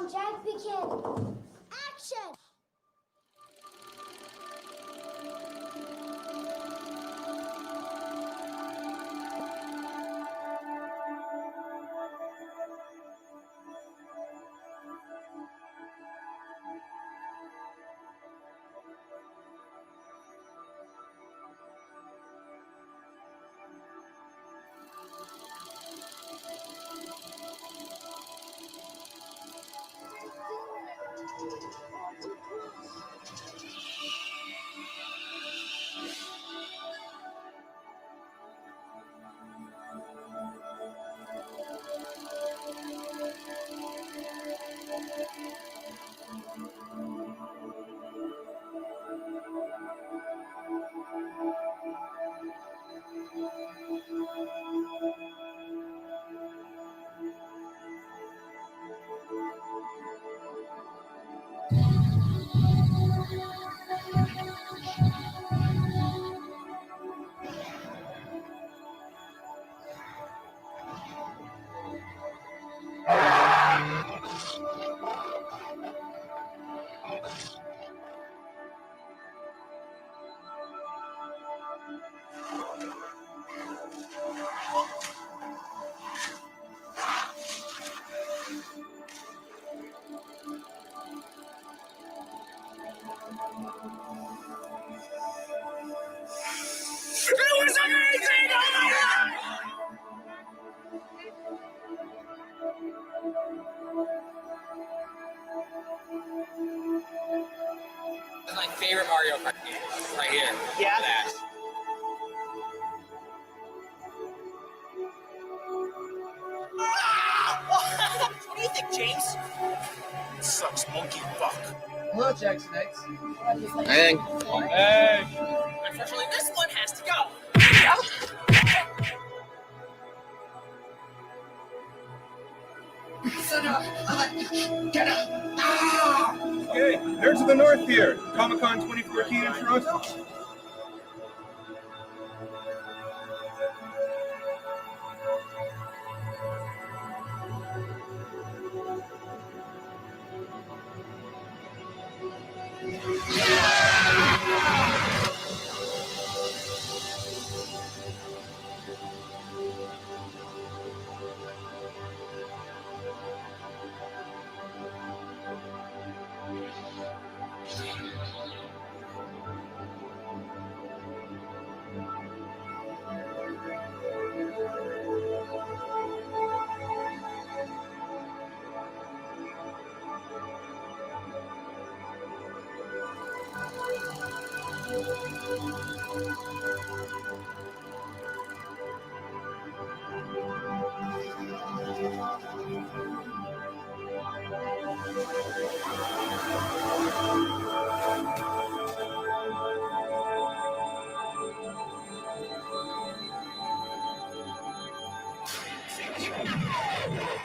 Jack, begin. Action! This is my favorite Mario Kart game, right here. Yeah? That. What do you think, James? Sucks monkey fuck. Hello, Jack Snakes. Hey. Hey! Unfortunately, this one has to go. Get up! Okay, nerds of the North here. Comic-Con 2014 in Toronto.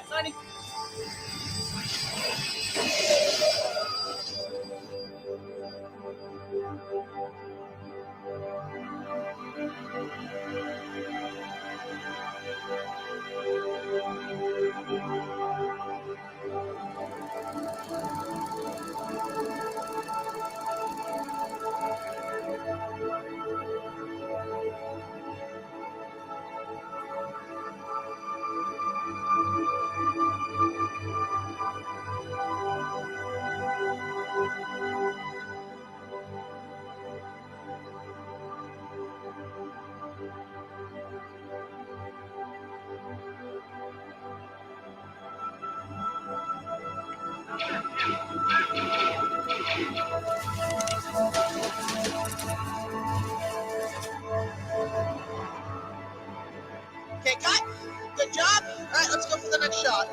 Signing. Okay, cut. Good job. All right, let's go for the next shot.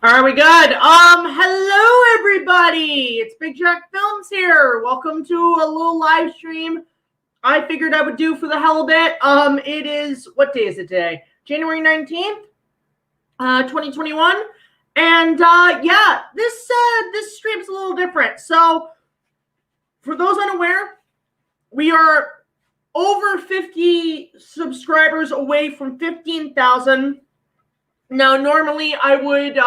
Are we good? Hello everybody. It's BigJackFilms here. Welcome to a little live stream I figured I would do for the hell of it. It is, what day is it today? January 19th, 2021. And yeah, this stream's a little different. So for those unaware, we are over 50 subscribers away from 15,000. Now, normally I would,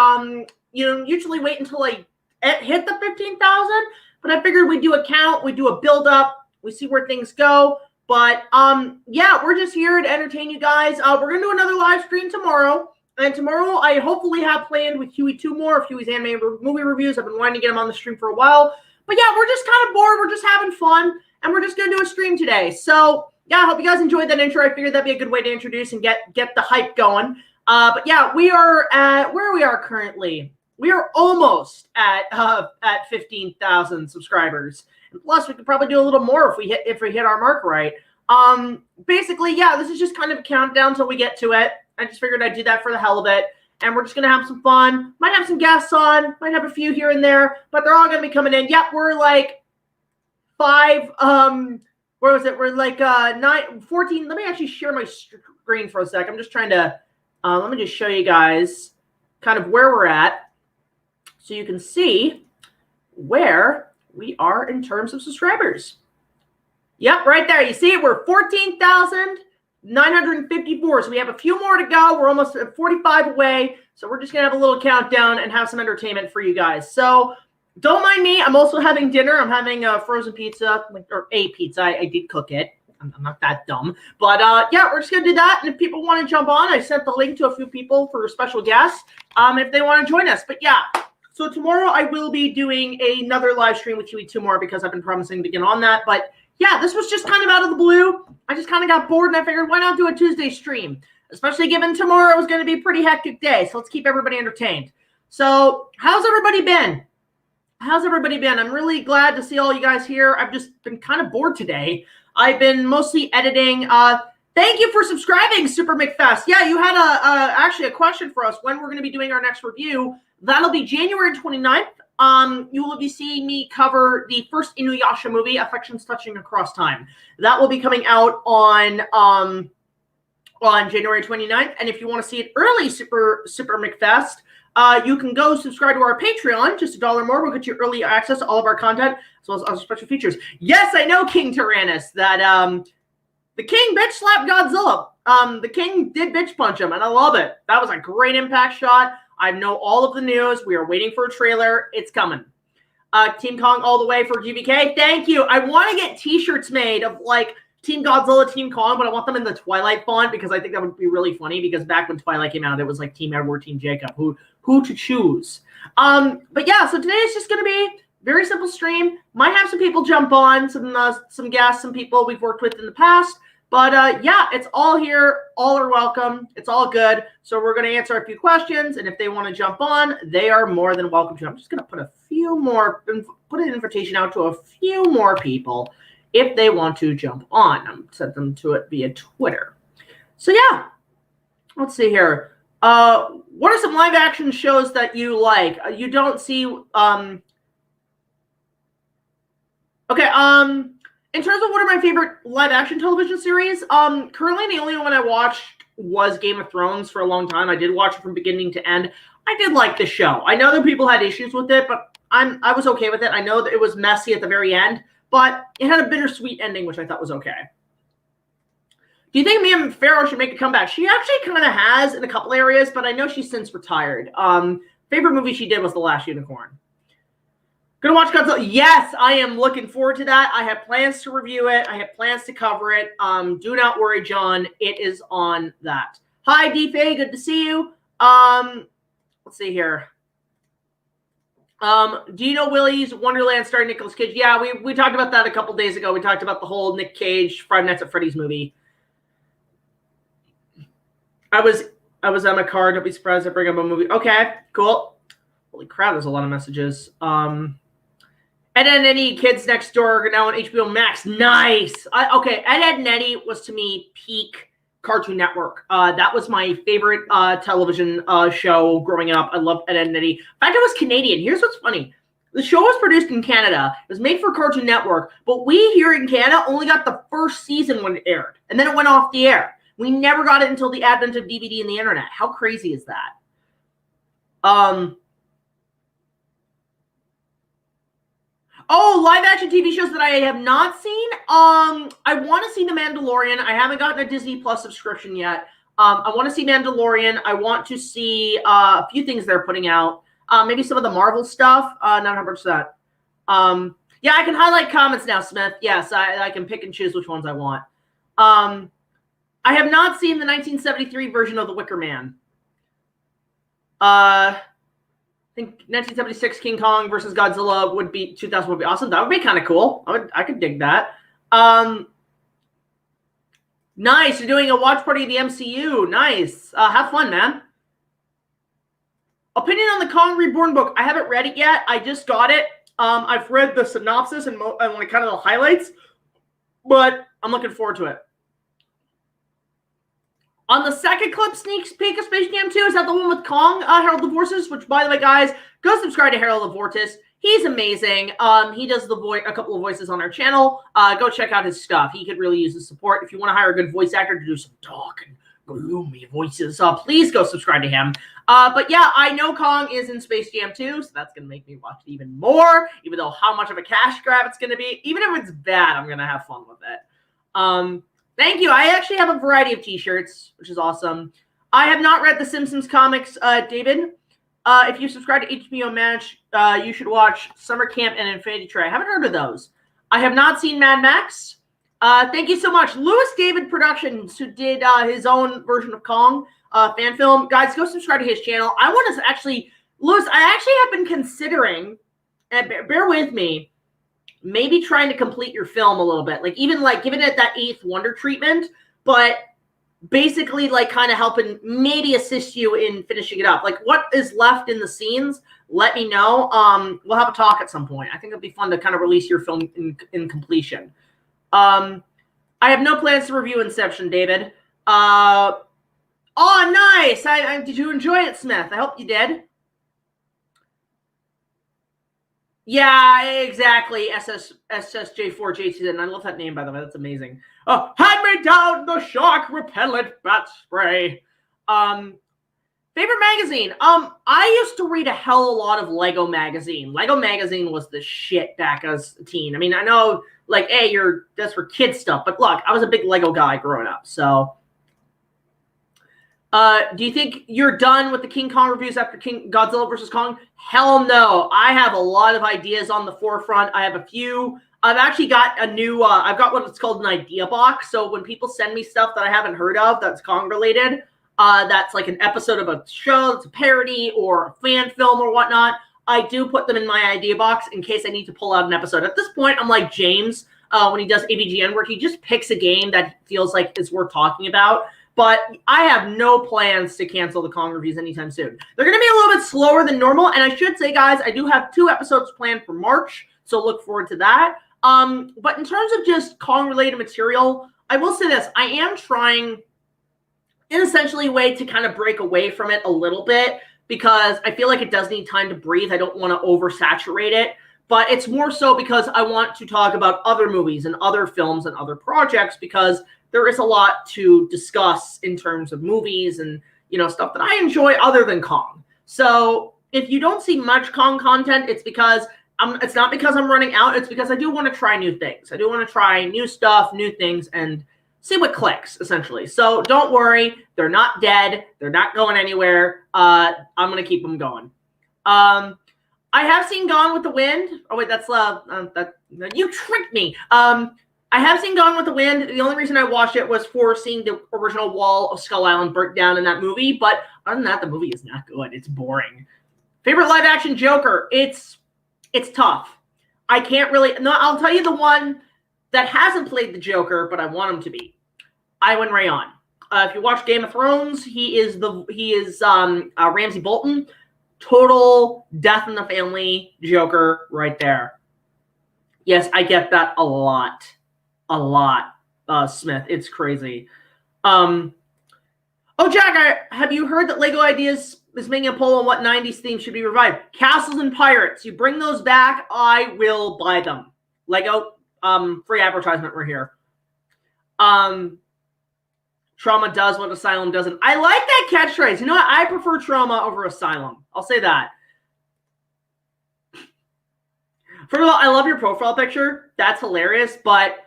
usually wait until I hit the 15,000, but I figured we'd do a count, we'd do a build up, we see where things go. But yeah, we're just here to entertain you guys. We're gonna do another live stream tomorrow, and tomorrow I hopefully have planned with Huey TOONMORE of Huey's anime movie reviews. I've been wanting to get him on the stream for a while, but yeah, we're just kind of bored. We're just having fun, and we're just gonna do a stream today. So yeah, I hope you guys enjoyed that intro. I figured that'd be a good way to introduce and get the hype going. But yeah, we are at where we are currently. We are almost at 15,000 subscribers. And plus, we could probably do a little more if we hit our mark right. Basically, yeah, this is just kind of a countdown till we get to it. I just figured I'd do that for the hell of it, and we're just gonna have some fun. Might have some guests on, might have a few here and there, but they're all gonna be coming in. Yep, we're like 5. Where was it? We're like 14. Let me actually share my screen for a sec. I'm just trying to. Let me just show you guys kind of where we're at so you can see where we are in terms of subscribers. Yep, right there. You see it? We're 14,954. So we have a few more to go. We're almost at 45 away. So we're just going to have a little countdown and have some entertainment for you guys. So don't mind me. I'm also having dinner. I'm having a frozen pizza, or a pizza. I did cook it. I'm not that dumb. But yeah, we're just going to do that. And if people want to jump on, I sent the link to a few people for special guests if they want to join us. But yeah, so tomorrow I will be doing another live stream with Huey TOONMORE because I've been promising to get on that. But yeah, this was just kind of out of the blue. I just kind of got bored and I figured, why not do a Tuesday stream? Especially given tomorrow is going to be a pretty hectic day. So let's keep everybody entertained. So how's everybody been? How's everybody been? I'm really glad to see all you guys here. I've just been kind of bored today. I've been mostly editing. Thank you for subscribing, Super McFest. Yeah, you had actually a question for us when we're going to be doing our next review. That'll be January 29th. You will be seeing me cover the first Inuyasha movie, Affections Touching Across Time. That will be coming out on January 29th. And if you want to see it early, Super McFest, you can go subscribe to our Patreon, just $1 more. We'll get you early access to all of our content, as well as other special features. Yes, I know, King Tyrannus, that the King bitch slapped Godzilla. The King did bitch punch him, and I love it. That was a great impact shot. I know all of the news. We are waiting for a trailer. It's coming. Team Kong all the way for GBK. Thank you. I want to get T-shirts made of, like, Team Godzilla, Team Kong, but I want them in the Twilight font because I think that would be really funny because back when Twilight came out, it was like Team Edward, Team Jacob. Who to choose. But yeah, so today is just going to be very simple stream. Might have some people jump on, some guests, some people we've worked with in the past. But yeah, it's all here. All are welcome. It's all good. So we're going to answer a few questions, and if they want to jump on, they are more than welcome to. I'm just going to put an invitation out to a few more people if they want to jump on. I'm sent them to it via Twitter. So yeah, let's see here. What are some live action shows that you like? You don't see, okay, in terms of what are my favorite live action television series, currently the only one I watched was Game of Thrones for a long time. I did watch it from beginning to end. I did like the show. I know that people had issues with it, but I was okay with it. I know that it was messy at the very end, but it had a bittersweet ending, which I thought was okay. Do you think Mia Farrow should make a comeback? She actually kind of has in a couple areas, but I know she's since retired. Favorite movie she did was The Last Unicorn. Gonna watch Godzilla. Yes, I am looking forward to that. I have plans to review it. I have plans to cover it. Do not worry, John. It is on that. Hi, D-Faye. Good to see you. Let's see here. Do you know Willy's Wonderland starring Nicolas Cage? Yeah, we talked about that a couple days ago. We talked about the whole Nick Cage Five Nights at Freddy's movie. I was on my car. Don't be surprised I bring up a movie. Okay, cool. Holy crap, there's a lot of messages. And then any Kids Next Door now on HBO Max. Nice. Okay, Ed, Edd n Eddy was to me peak Cartoon Network. That was my favorite television show growing up. I loved Ed, Edd n Eddy. In fact, it was Canadian. Here's what's funny. The show was produced in Canada. It was made for Cartoon Network, but we here in Canada only got the first season when it aired, and then it went off the air. We never got it until the advent of DVD and the internet. How crazy is that? Oh, live-action TV shows that I have not seen. I want to see The Mandalorian. I haven't gotten a Disney Plus subscription yet. I want to see Mandalorian. I want to see a few things they're putting out. Maybe some of the Marvel stuff. Not 100%. Yeah, I can highlight comments now, Smith. Yes, I can pick and choose which ones I want. I have not seen the 1973 version of The Wicker Man. I think 1976 King Kong versus Godzilla would be 2000 would be awesome. That would be kind of cool. I could dig that. Nice. You're doing a watch party of the MCU. Nice. Have fun, man. Opinion on the Kong Reborn book. I haven't read it yet. I just got it. I've read the synopsis and like kind of the highlights, but I'm looking forward to it. On the second clip, sneak peek of Space Jam 2, is that the one with Kong, Harold LaVortis? Which, by the way, guys, go subscribe to Harold LaVortis. He's amazing. He does a couple of voices on our channel. Go check out his stuff. He could really use the support. If you want to hire a good voice actor to do some dark and gloomy voices, please go subscribe to him. But yeah, I know Kong is in Space Jam 2, so that's going to make me watch it even more, even though how much of a cash grab it's going to be. Even if it's bad, I'm going to have fun with it. Thank you. I actually have a variety of t-shirts, which is awesome. I have not read the Simpsons comics, David. If you subscribe to HBO Max, you should watch Summer Camp and Infinity Tray. I haven't heard of those. I have not seen Mad Max. Thank you so much. Louis David Productions, who did his own version of Kong fan film. Guys, go subscribe to his channel. I want to actually, Louis, I actually have been considering, and bear with me, maybe trying to complete your film a little bit. Like, even like giving it that eighth wonder treatment, but basically like kind of helping maybe assist you in finishing it up. Like, what is left in the scenes, let me know. We'll have a talk at some point. I think it'd be fun to kind of release your film in completion. I have no plans to review Inception, David. Oh, nice. Did you enjoy it, Smith? I hope you did. Yeah, exactly. SSJ4JT. And I love that name, by the way. That's amazing. Oh, hand me down the shark repellent bat spray. Favorite magazine. I used to read a hell of a lot of Lego magazine. Lego magazine was the shit back as a teen. I mean, I know, like, hey, that's for kid stuff, but look, I was a big Lego guy growing up, so. Do you think you're done with the King Kong reviews after Godzilla vs. Kong? Hell no. I have a lot of ideas on the forefront. I have a few. I've actually got a new, I've got what's called an idea box. So when people send me stuff that I haven't heard of that's Kong related, that's like an episode of a show, that's a parody or a fan film or whatnot, I do put them in my idea box in case I need to pull out an episode. At this point, I'm like James when he does ABGN work. He just picks a game that feels like is worth talking about. But I have no plans to cancel the Kong reviews anytime soon. They're going to be a little bit slower than normal. And I should say, guys, I do have 2 episodes planned for March. So look forward to that. But in terms of just Kong-related material, I will say this. I am trying, in essentially a way, to kind of break away from it a little bit. Because I feel like it does need time to breathe. I don't want to oversaturate it. But it's more so because I want to talk about other movies and other films and other projects. Because there is a lot to discuss in terms of movies and, you know, stuff that I enjoy other than Kong. So if you don't see much Kong content, it's because it's not because I'm running out. It's because I do want to try new things. I do want to try new stuff, new things, and see what clicks, essentially. So don't worry. They're not dead. They're not going anywhere. I'm going to keep them going. I have seen Gone with the Wind. Oh, wait, that's you tricked me. I have seen Gone with the Wind. The only reason I watched it was for seeing the original wall of Skull Island burnt down in that movie. But other than that, the movie is not good. It's boring. Favorite live-action Joker? It's tough. I can't really. No, I'll tell you the one that hasn't played the Joker, but I want him to be. Iwan Rheon. If you watch Game of Thrones, he is Ramsey Bolton. Total death in the family Joker right there. Yes, I get that a lot. Smith. It's crazy. Oh, Jack, have you heard that Lego Ideas is making a poll on what 90s theme should be revived? Castles and Pirates. You bring those back, I will buy them. Lego, free advertisement, we're here. Trauma does what Asylum doesn't. I like that catchphrase. You know what? I prefer Trauma over Asylum. I'll say that. First of all, I love your profile picture. That's hilarious, but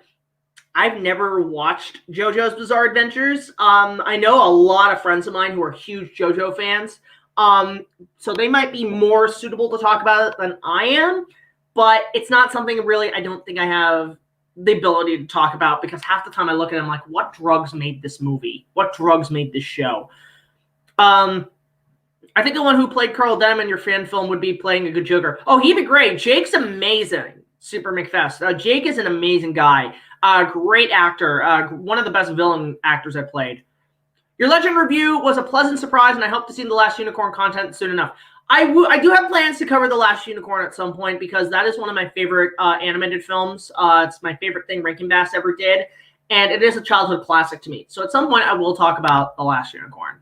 I've never watched JoJo's Bizarre Adventures. I know a lot of friends of mine who are huge JoJo fans. So they might be more suitable to talk about it than I am, but it's not something really I don't think I have the ability to talk about, because half the time I look at it, I'm like, what drugs made this movie? What drugs made this show? I think the one who played Carl Denham in your fan film would be playing a good Joker. Oh, he'd be great. Jake's amazing. Super McFest. Jake is an amazing guy. Great actor. One of the best villain actors I played. Your Legend review was a pleasant surprise, and I hope to see The Last Unicorn content soon enough. I do have plans to cover The Last Unicorn at some point, because that is one of my favorite animated films. It's my favorite thing Rankin Bass ever did, and it is a childhood classic to me. So at some point, I will talk about The Last Unicorn.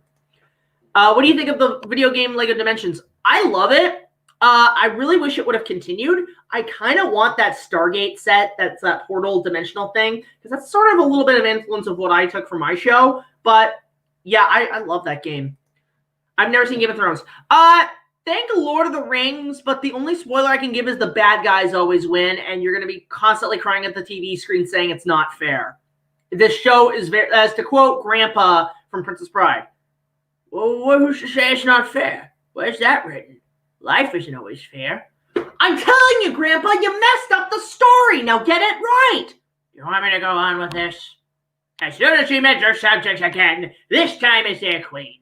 What do you think of the video game Lego Dimensions? I love it. I really wish it would have continued. I kind of want that Stargate set, that's that portal dimensional thing, because that's sort of a little bit of influence of what I took from my show. But yeah, I love that game. I've never seen Game of Thrones. Thank Lord of the Rings, but the only spoiler I can give is the bad guys always win, and you're going to be constantly crying at the TV screen saying it's not fair. This show is very, as to quote Grandpa from Princess Bride, well, who's to say it's not fair? Where's that written? Life isn't always fair. I'm telling you, Grandpa, you messed up the story. Now get it right. You want me to go on with this? As soon as she met her subjects again, this time as their queen.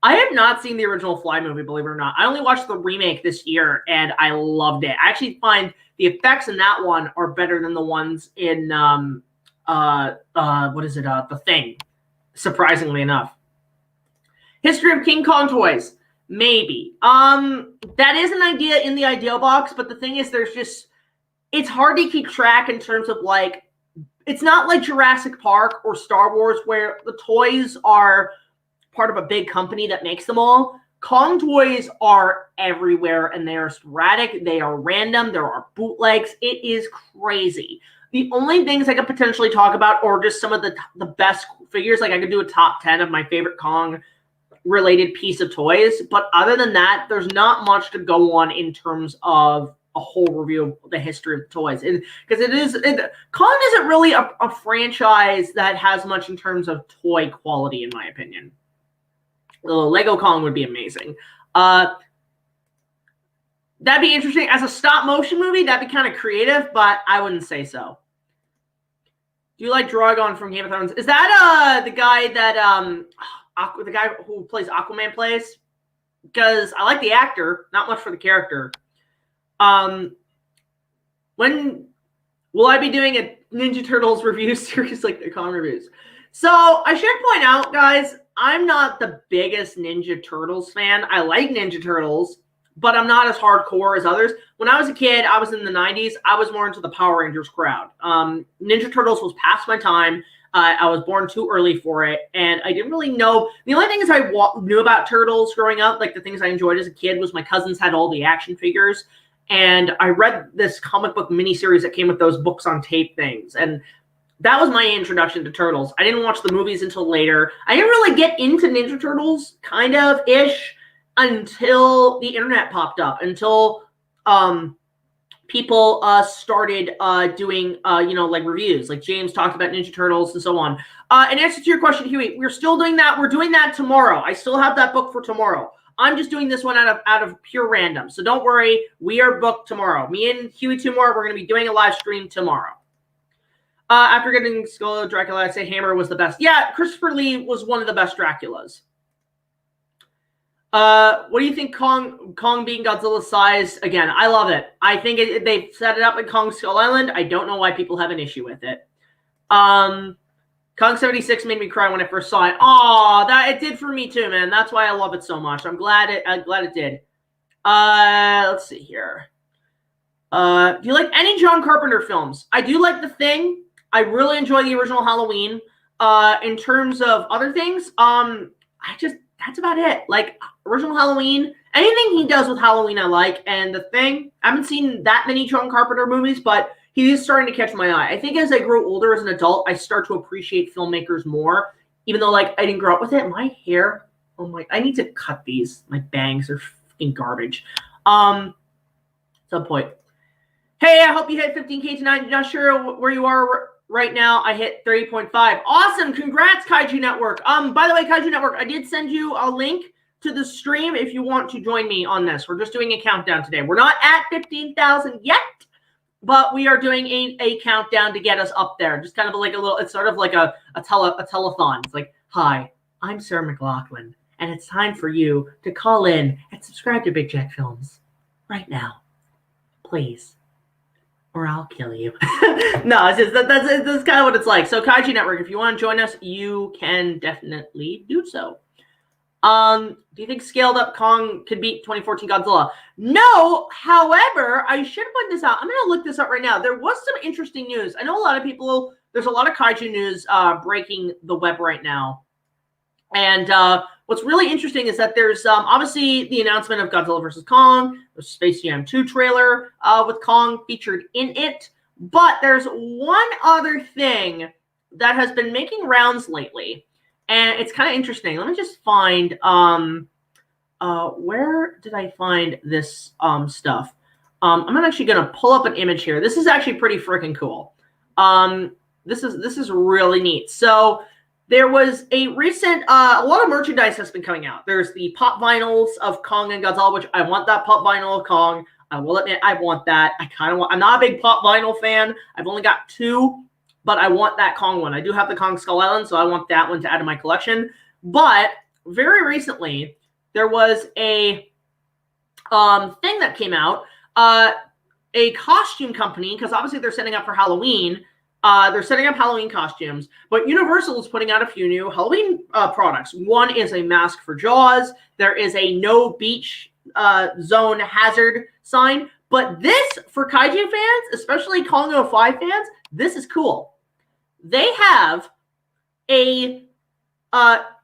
I have not seen the original Fly movie, believe it or not. I only watched the remake this year, and I loved it. I actually find the effects in that one are better than the ones in, The Thing, surprisingly enough. History of King Kong toys. Maybe. That is an idea in the ideal box, but the thing is it's hard to keep track in terms of, like, it's not like Jurassic Park or Star Wars where the toys are part of a big company that makes them all. Kong toys are everywhere, and they are sporadic, they are random, there are bootlegs. It is crazy. The only things I could potentially talk about are just some of the best figures. Like, I could do a top 10 of my favorite Kong related piece of toys, but other than that, there's not much to go on in terms of a whole review of the history of toys, because Kong isn't really a franchise that has much in terms of toy quality, in my opinion. Lego Kong would be amazing. That'd be interesting as a stop motion movie. That'd be kind of creative, but I wouldn't say so. Do you like Drogon from Game of Thrones? Is that the guy that the guy who plays Aquaman plays? Because I like the actor, not much for the character. When will I be doing a Ninja Turtles review series like the Kong reviews? So I should point out, guys, I'm not the biggest Ninja Turtles fan. I like Ninja Turtles, but I'm not as hardcore as others. When I was a kid, I was in the 90s. I was more into the Power Rangers crowd. Ninja Turtles was past my time. I was born too early for it, and I didn't really know. The only thing is I knew about Turtles growing up, like the things I enjoyed as a kid, was my cousins had all the action figures, and I read this comic book miniseries that came with those books on tape things, and that was my introduction to Turtles. I didn't watch the movies until later. I didn't really get into Ninja Turtles, kind of-ish, until the internet popped up, until people started doing, like reviews. Like James talked about Ninja Turtles and so on. In answer to your question, Huey, we're still doing that. We're doing that tomorrow. I still have that book for tomorrow. I'm just doing this one out of pure random. So don't worry. We are booked tomorrow. Me and Huey tomorrow, we're going to be doing a live stream tomorrow. After getting Skull of Dracula, I'd say Hammer was the best. Yeah, Christopher Lee was one of the best Draculas. What do you think Kong being Godzilla's size? Again, I love it. I think they've set it up in Kong Skull Island. I don't know why people have an issue with it. Kong 76 made me cry when I first saw it. Aw, that it did for me too, man. That's why I love it so much. I'm glad it did. Let's see here. Do you like any John Carpenter films? I do like The Thing. I really enjoy the original Halloween. In terms of other things, that's about it. Like, original Halloween, anything he does with Halloween I like. And The Thing, I haven't seen that many John Carpenter movies, but he is starting to catch my eye. I think as I grow older as an adult, I start to appreciate filmmakers more, even though, like, I didn't grow up with it. My hair, oh my, I need to cut these. My bangs are fucking garbage. Some point. Hey, I hope you hit 15K tonight. I'm not sure where you are right now. I hit 30.5. Awesome. Congrats, Kaiju Network. By the way, Kaiju Network, I did send you a link to the stream if you want to join me on this. We're just doing a countdown today. We're not at 15,000 yet, but we are doing a countdown to get us up there. Just kind of like a little, it's sort of like a telethon. It's like, hi, I'm Sarah McLaughlin, and it's time for you to call in and subscribe to Big Jack Films right now. Please. Or I'll kill you. No, it's just that's kind of what it's like. So Kaiju Network, if you want to join us, you can definitely do so. Do you think scaled up Kong could beat 2014 Godzilla? No, however, I should point this out. I'm going to look this up right now. There was some interesting news. I know a lot of people, there's a lot of Kaiju news breaking the web right now. And what's really interesting is that there's obviously the announcement of Godzilla vs. Kong, the Space Jam 2 trailer with Kong featured in it. But there's one other thing that has been making rounds lately. And it's kind of interesting. Let me just find, where did I find this stuff? I'm actually going to pull up an image here. This is actually pretty freaking cool. This is really neat. So there was a recent, a lot of merchandise has been coming out. There's the pop vinyls of Kong and Godzilla, which I want that pop vinyl of Kong. I will admit I want that. I'm not a big pop vinyl fan. I've only got 2, but I want that Kong one. I do have the Kong Skull Island, so I want that one to add to my collection. But very recently, there was a thing that came out. A costume company, because obviously they're setting up for Halloween. They're setting up Halloween costumes, but Universal is putting out a few new Halloween products. One is a mask for Jaws. There is a no beach zone hazard sign. But this, for Kaiju fans, especially Kong 05 fans, this is cool. They have a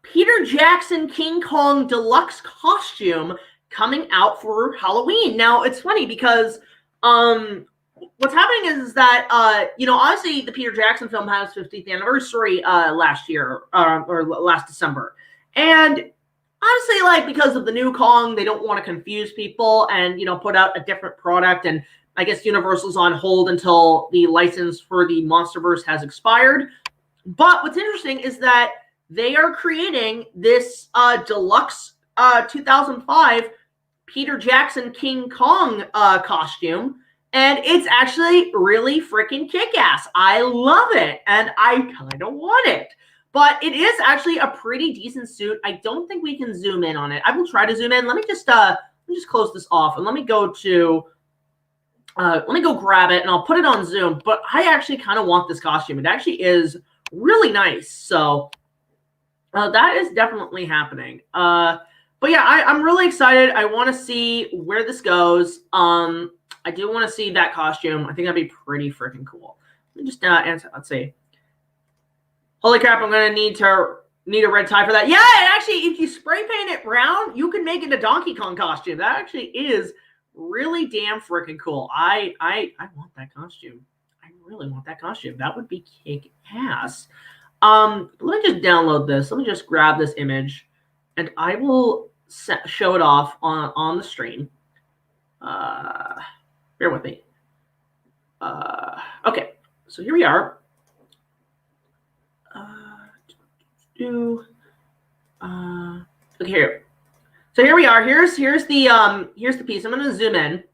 Peter Jackson King Kong deluxe costume coming out for Halloween. Now, it's funny because what's happening is that, obviously the Peter Jackson film has 50th anniversary last year, or last December. And honestly, like, because of the new Kong, they don't want to confuse people and, put out a different product. And I guess Universal's on hold until the license for the Monsterverse has expired. But what's interesting is that they are creating this deluxe 2005 Peter Jackson King Kong costume. And it's actually really freaking kick-ass. I love it, and I kind of want it. But it is actually a pretty decent suit. I don't think we can zoom in on it. I will try to zoom in. Let me just close this off, and let me go grab it, and I'll put it on Zoom. But I actually kind of want this costume. It actually is really nice. So that is definitely happening. But yeah, I'm really excited. I want to see where this goes. I do want to see that costume. I think that'd be pretty freaking cool. Let me just answer. Let's see. Holy crap! I'm gonna need a red tie for that. Yeah, and actually, if you spray paint it brown, you can make it a Donkey Kong costume. That actually is really damn freaking cool. I want that costume. I really want that costume. That would be kick ass. Let me just download this. Let me just grab this image, and I will show it off on the stream. Bear with me. Okay, so here we are. Okay, here. So here we are. Here's the piece. I'm gonna zoom in.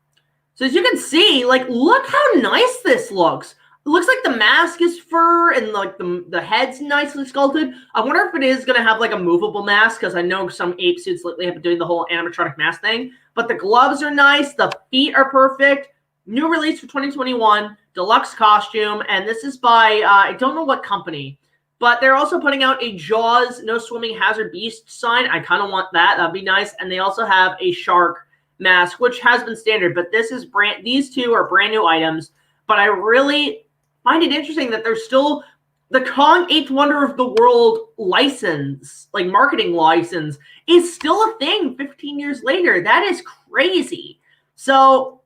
So as you can see, like, look how nice this looks. It looks like the mask is fur and like the head's nicely sculpted. I wonder if it is gonna have like a movable mask, because I know some ape suits lately have been doing the whole animatronic mask thing. But the gloves are nice. The feet are perfect. New release for 2021, deluxe costume, and this is by I don't know what company, but they're also putting out a Jaws no swimming hazard beast sign. I kind of want that. That'd be nice. And they also have a shark mask, which has been standard, but this is these two are brand new items. But I really find it interesting that they're still the Kong Eighth Wonder of the World license, like marketing license, is still a thing 15 years later. That is crazy. So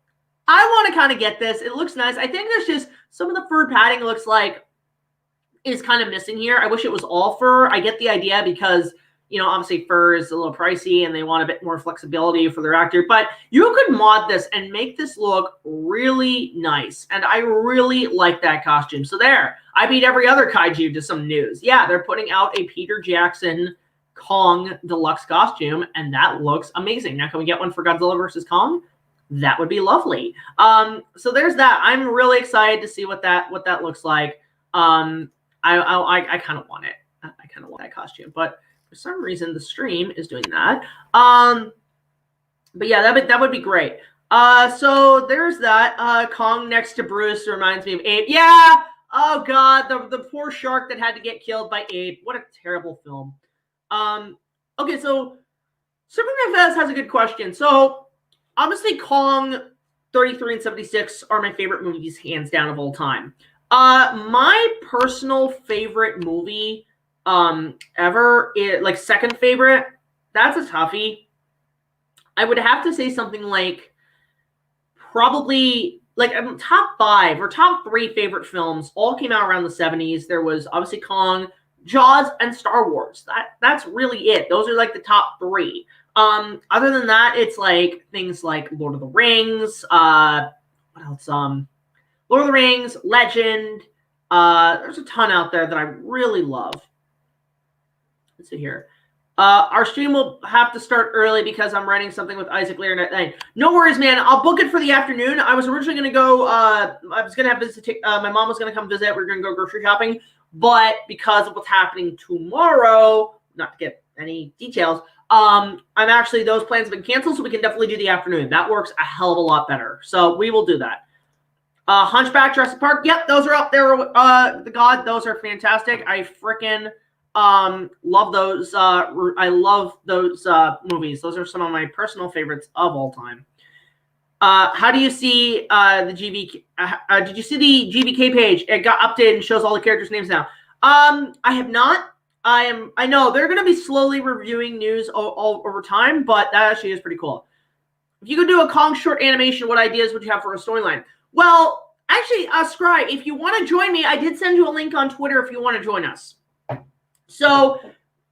I want to kind of get this. It looks nice. I think there's just some of the fur padding looks like is kind of missing here. I wish it was all fur. I get the idea because, you know, obviously fur is a little pricey and they want a bit more flexibility for their actor. But you could mod this and make this look really nice. And I really like that costume. So there, I beat every other kaiju to some news. Yeah, they're putting out a Peter Jackson Kong deluxe costume, and that looks amazing. Now, can we get one for Godzilla vs. Kong? That would be lovely. So there's that. I'm really excited to see what that looks like. I kind of want it. I kind of want that costume, but for some reason the stream is doing that. But yeah, that would be great. So there's that. Kong next to Bruce reminds me of Abe. Yeah. Oh God, the poor shark that had to get killed by Abe. What a terrible film. Okay, so Superman Fest has a good question. So obviously Kong 33 and 76 are my favorite movies, hands down, of all time. My personal favorite movie ever, like second favorite, that's a toughie. I would have to say something like probably like top 5 or top 3 favorite films all came out around the 70s. There was obviously Kong, Jaws, and Star Wars. That's really it. Those are like the top 3. Other than that, it's like things like Lord of the Rings, what else? Lord of the Rings, Legend. There's a ton out there that I really love. Let's see here. Our stream will have to start early because I'm writing something with Issac later at night. No worries, man. I'll book it for the afternoon. I was originally going to go, I was going to have visit. My mom was going to come visit. We were going to go grocery shopping. But because of what's happening tomorrow, not to get any details, those plans have been canceled, so we can definitely do the afternoon. That works a hell of a lot better. So we will do that. Hunchback, Jurassic Park. Yep, those are up there. Those are fantastic. I freaking love those. I love those movies. Those are some of my personal favorites of all time. How do you see the GVK? Did you see the GVK page? It got updated and shows all the characters' names now. I have not. I know they're going to be slowly reviewing news all over time, but that actually is pretty cool. If you could do a Kong short animation, what ideas would you have for a storyline? Well, actually, SCRYE, if you want to join me, I did send you a link on Twitter if you want to join us. So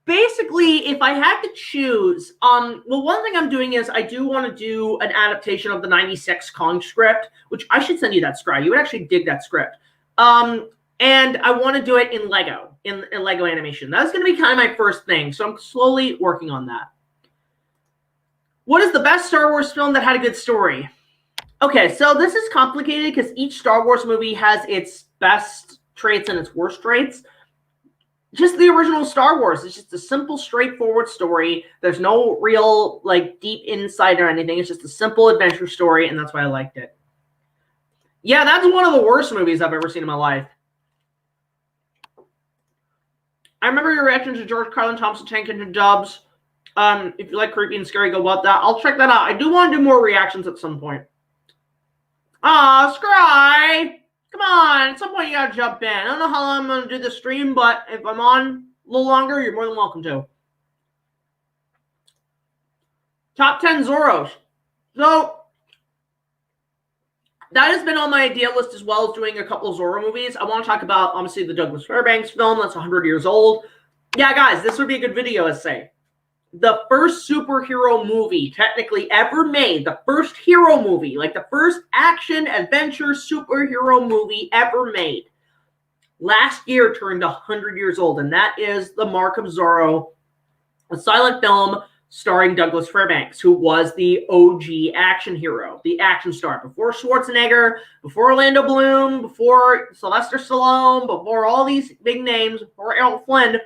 basically, if I had to choose, well, one thing I'm doing is I do want to do an adaptation of the 96 Kong script, which I should send you that, SCRYE. You would actually dig that script. And I want to do it in Lego, in Lego animation. That's going to be kind of my first thing, so I'm slowly working on that. What is the best Star Wars film that had a good story? Okay, so this is complicated because each Star Wars movie has its best traits and its worst traits. Just the original Star Wars. It's just a simple, straightforward story. There's no real, like, deep insight or anything. It's just a simple adventure story, and that's why I liked it. Yeah, that's one of the worst movies I've ever seen in my life. I remember your reaction to George Carlin, Thompson Tank Engine dubs. If you like creepy and scary, go about that. I'll check that out. I do want to do more reactions at some point. SCRYE! Come on, at some point you gotta jump in. I don't know how long I'm gonna do the stream, but if I'm on a little longer, you're more than welcome to. Top 10 Zorros. So, that has been on my idea list as well as doing a couple of Zorro movies. I want to talk about, obviously, the Douglas Fairbanks film that's 100 years old. Yeah, guys, this would be a good video essay. The first superhero movie technically ever made, the first hero movie, like the first action adventure superhero movie ever made, last year turned 100 years old, and that is The Mark of Zorro, a silent film starring Douglas Fairbanks, who was the OG action hero, the action star. Before Schwarzenegger, before Orlando Bloom, before Sylvester Stallone, before all these big names, before Errol Flynn,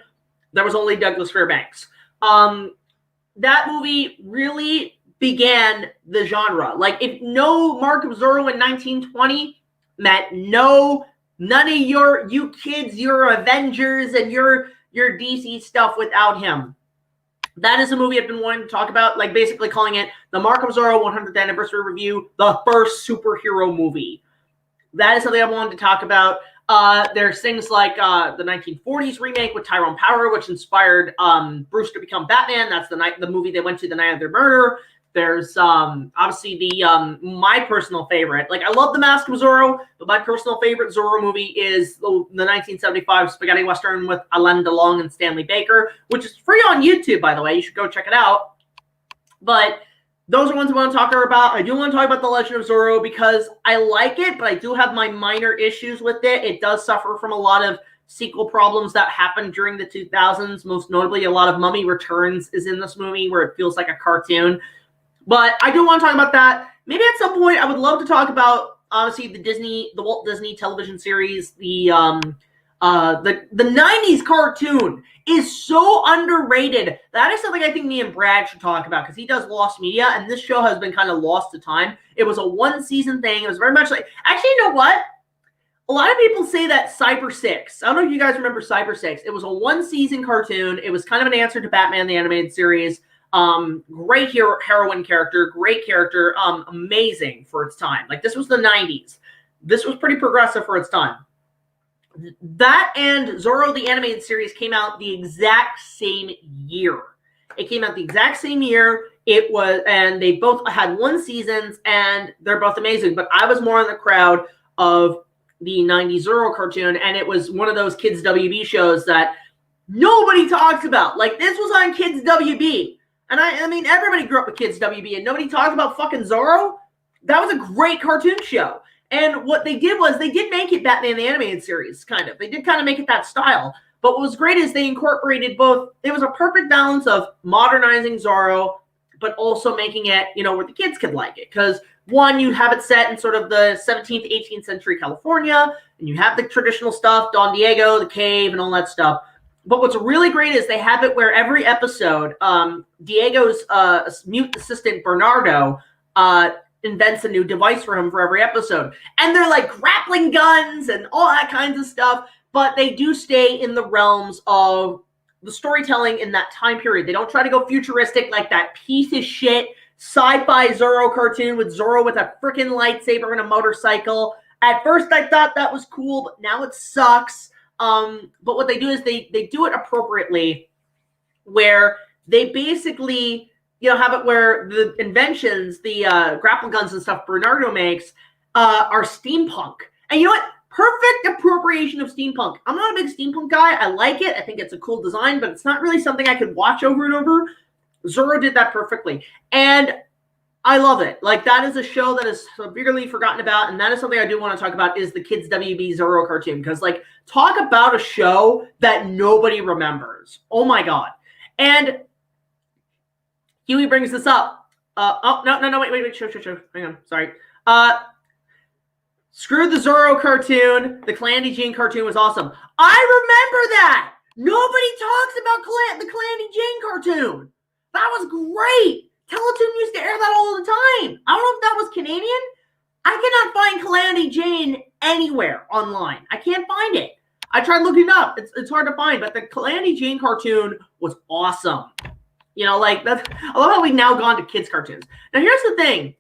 there was only Douglas Fairbanks. That movie really began the genre. Like, if no Mark of Zorro in 1920 meant none of you kids, your Avengers and your DC stuff without him. That is a movie I've been wanting to talk about, like basically calling it the Mark of Zorro 100th Anniversary Review, the first superhero movie. That is something I wanted to talk about. There's things like the 1940s remake with Tyrone Power, which inspired Bruce to become Batman. That's the movie they went to the night of their murder. There's obviously the my personal favorite. Like, I love The Mask of Zorro, but my personal favorite Zorro movie is the 1975 spaghetti western with Alain Delon and Stanley Baker, which is free on YouTube, by the way. You should go check it out. But those are ones I want to talk about. I do want to talk about The Legend of Zorro because I like it, but I do have my minor issues with it. It does suffer from a lot of sequel problems that happened during the 2000s. Most notably, a lot of Mummy Returns is in this movie where it feels like a cartoon. But I do want to talk about that. Maybe at some point I would love to talk about, obviously, the Walt Disney television series, the 90s cartoon is so underrated. That is something I think me and Brad should talk about because he does Lost Media, and this show has been kind of lost to time. It was a one-season thing. It was very much like... Actually, you know what? A lot of people say that Cyber 6. I don't know if you guys remember Cyber 6. It was a one-season cartoon. It was kind of an answer to Batman the Animated Series. Great heroine character, great character, amazing for its time. Like, this was the 90s. This was pretty progressive for its time. That and Zorro the Animated Series came out the exact same year. It came out the exact same year. It was, and they both had one seasons, and they're both amazing. But I was more in the crowd of the 90s Zorro cartoon, and it was one of those Kids WB shows that nobody talks about. Like, this was on Kids WB. And I mean, everybody grew up with Kids WB, and nobody talked about fucking Zorro. That was a great cartoon show. And what they did was they did make it Batman the Animated Series, kind of. They did kind of make it that style. But what was great is they incorporated both. It was a perfect balance of modernizing Zorro, but also making it, you know, where the kids could like it. Because, one, you have it set in sort of the 17th, 18th century California, and you have the traditional stuff, Don Diego, the cave, and all that stuff. But what's really great is they have it where every episode, Diego's mute assistant, Bernardo, invents a new device for him for every episode. And they're like grappling guns and all that kinds of stuff, but they do stay in the realms of the storytelling in that time period. They don't try to go futuristic like that piece of shit sci-fi Zorro cartoon with Zorro with a freaking lightsaber and a motorcycle. At first I thought that was cool, but now it sucks. But what they do is they do it appropriately, where they basically, you know, have it where the inventions, the grapple guns and stuff Bernardo makes are steampunk. And you know what? Perfect appropriation of steampunk. I'm not a big steampunk guy. I like it. I think it's a cool design, but it's not really something I could watch over and over. Zorro did that perfectly. And I love it. Like, that is a show that is severely forgotten about, and that is something I do want to talk about is the Kids WB Zorro cartoon, because, like, talk about a show that nobody remembers. Oh, my God. And Huey brings this up. Oh, no, wait, sure. Hang on, sorry. Screw the Zorro cartoon. The Calamity Jane cartoon was awesome. I remember that! Nobody talks about the Calamity Jane cartoon. That was great! Teletoon used to air that all the time. I don't know if that was Canadian. I cannot find Calamity Jane anywhere online. I can't find it. I tried looking it up. It's hard to find, but the Calamity Jane cartoon was awesome. You know, like, that's, I love how we've now gone to kids' cartoons. Now, here's the thing.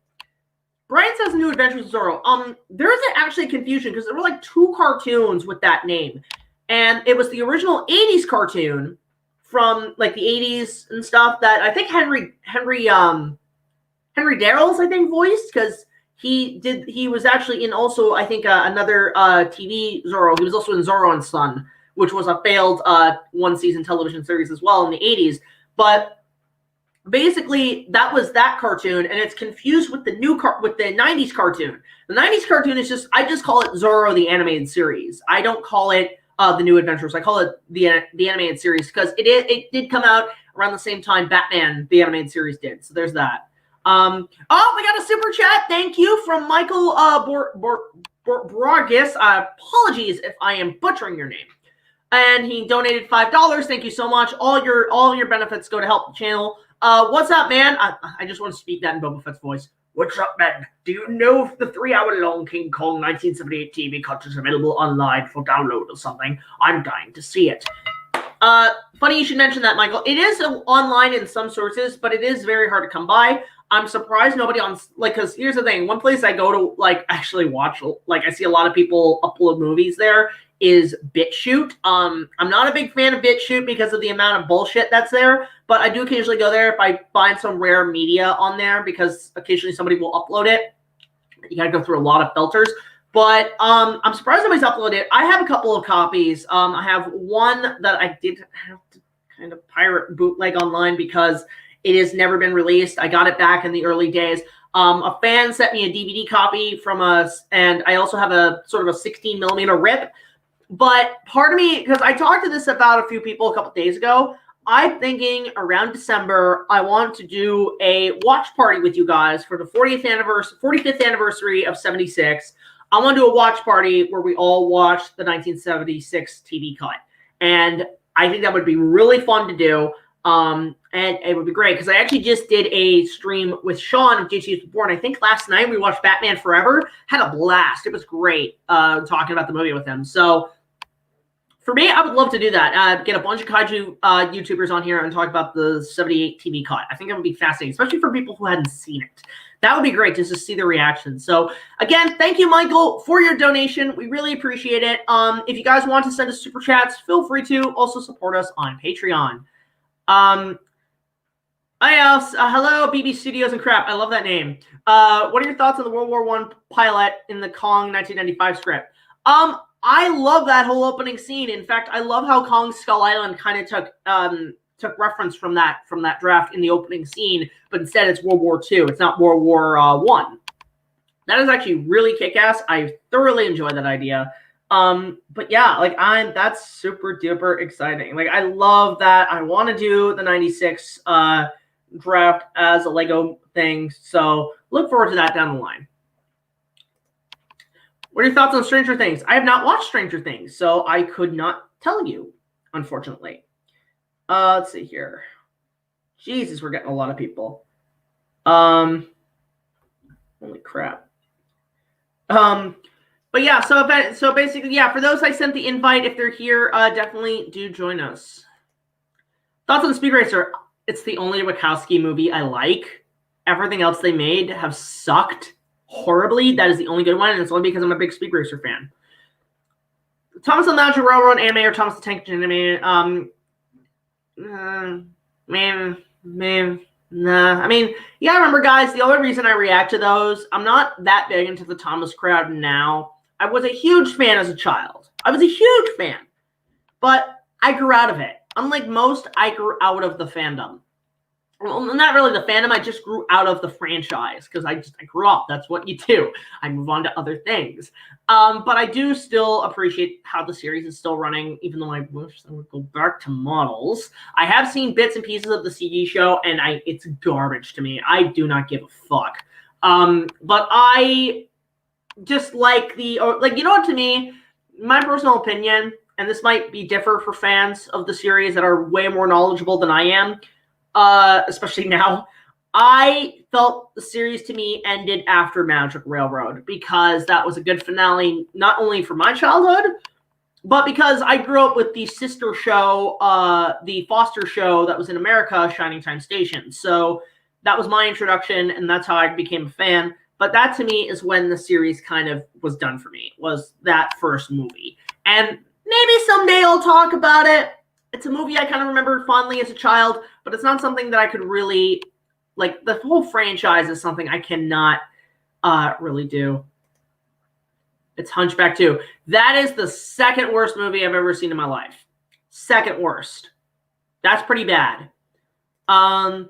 Brian says New Adventures of Zorro. There is actually confusion because there were like two cartoons with that name. And it was the original 80s cartoon from like the 80s and stuff that I think Henry Darrell's, I think, voiced, because he was actually in also, I think, another TV Zorro. He was also in Zorro and Son, which was a failed one-season television series as well in the 80s. But basically, that was that cartoon, and it's confused with the with the 90s cartoon. The 90s cartoon is just, I just call it Zorro the Animated Series. I don't call it the New Adventures. I call it the Animated Series because it did come out around the same time Batman the Animated Series did. So there's that. Oh, we got a super chat. Thank you from Michael Borges. Apologies if I am butchering your name. And he donated $5. Thank you so much. All your benefits go to help the channel. What's up, man? I just want to speak that in Boba Fett's voice. What's up, man? Do you know if the 3-hour-long King Kong 1978 TV cut is available online for download or something? I'm dying to see it. Funny you should mention that, Michael. It is online in some sources, but it is very hard to come by. I'm surprised nobody on, like, because here's the thing. One place I go to, like, actually watch, like, I see a lot of people upload movies there is BitChute. I'm not a big fan of BitChute because of the amount of bullshit that's there, but I do occasionally go there if I find some rare media on there because occasionally somebody will upload it. You gotta go through a lot of filters. But I'm surprised nobody's uploaded it. I have a couple of copies. I have one that I did have to kind of pirate bootleg online because it has never been released. I got it back in the early days. A fan sent me a DVD copy from us, and I also have a sort of a 16 millimeter rip. But part of me, because I talked to this about a few people a couple days ago, I'm thinking around December, I want to do a watch party with you guys for the 45th anniversary of 76. I want to do a watch party where we all watch the 1976 TV cut. And I think that would be really fun to do. And it would be great because I actually just did a stream with Sean of JTISREBORN. I think last night we watched Batman Forever. Had a blast. It was great talking about the movie with him. So for me, I would love to do that. Get a bunch of Kaiju YouTubers on here and talk about the 78 TV cut. I think it would be fascinating, especially for people who hadn't seen it. That would be great just to see the reaction. So again, thank you, Michael, for your donation. We really appreciate it. If you guys want to send us super chats, feel free to also support us on Patreon. Hello, BB Studios and crap. I love that name. What are your thoughts on the World War I pilot in the Kong 1995 script? I love that whole opening scene. In fact, I love how Kong Skull Island kind of took reference from that draft in the opening scene, but instead it's World War II. It's not World War I. That is actually really kick-ass. I thoroughly enjoy that idea. But yeah, like that's super duper exciting. Like I love that. I want to do the 96 draft as a Lego thing. So look forward to that down the line. What are your thoughts on Stranger Things? I have not watched Stranger Things, so I could not tell you, unfortunately. Let's see here. Jesus, we're getting a lot of people. Holy crap. But yeah, so basically, yeah, for those I sent the invite, if they're here, definitely do join us. Thoughts on Speed Racer? It's the only Wachowski movie I like. Everything else they made have sucked horribly. That is the only good one, and it's only because I'm a big Speed Racer fan. Thomas the Magic Railroad anime or Thomas the Tank anime? Nah. I mean, yeah, remember, guys, the only reason I react to those, I'm not that big into the Thomas crowd now. I was a huge fan as a child. I was a huge fan. But I grew out of it. Unlike most, I grew out of the fandom. Well, not really the fandom. I just grew out of the franchise because I grew up. That's what you do. I move on to other things. But I do still appreciate how the series is still running, even though I wish I would go back to models. I have seen bits and pieces of the CG show, and it's garbage to me. I do not give a fuck. But I just like you know what, to me, my personal opinion, and this might be differ for fans of the series that are way more knowledgeable than I am, especially now, I felt the series to me ended after Magic Railroad because that was a good finale, not only for my childhood, but because I grew up with the sister show, the Foster show that was in America, Shining Time Station. So that was my introduction, and that's how I became a fan. But that to me is when the series kind of was done for me, was that first movie. And maybe someday I'll talk about it. It's a movie I kind of remember fondly as a child, but it's not something that I could really, like, the whole franchise is something I cannot really do. It's Hunchback 2. That is the second worst movie I've ever seen in my life. Second worst. That's pretty bad. Sherlock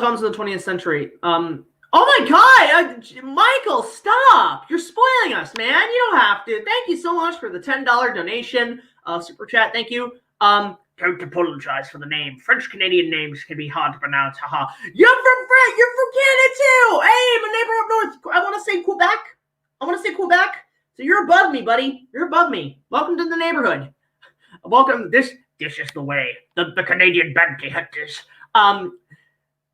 Holmes in the 20th century. Oh my God, Michael, stop. You're spoiling us, man. You don't have to. Thank you so much for the $10 donation. Super chat, thank you. Don't apologize for the name. French-Canadian names can be hard to pronounce. Haha. You're from Canada too. Hey, my neighbor up north. I want to say Quebec. So you're above me, buddy. You're above me. Welcome to the neighborhood. Welcome. This is the way. The Canadian bounty hunters.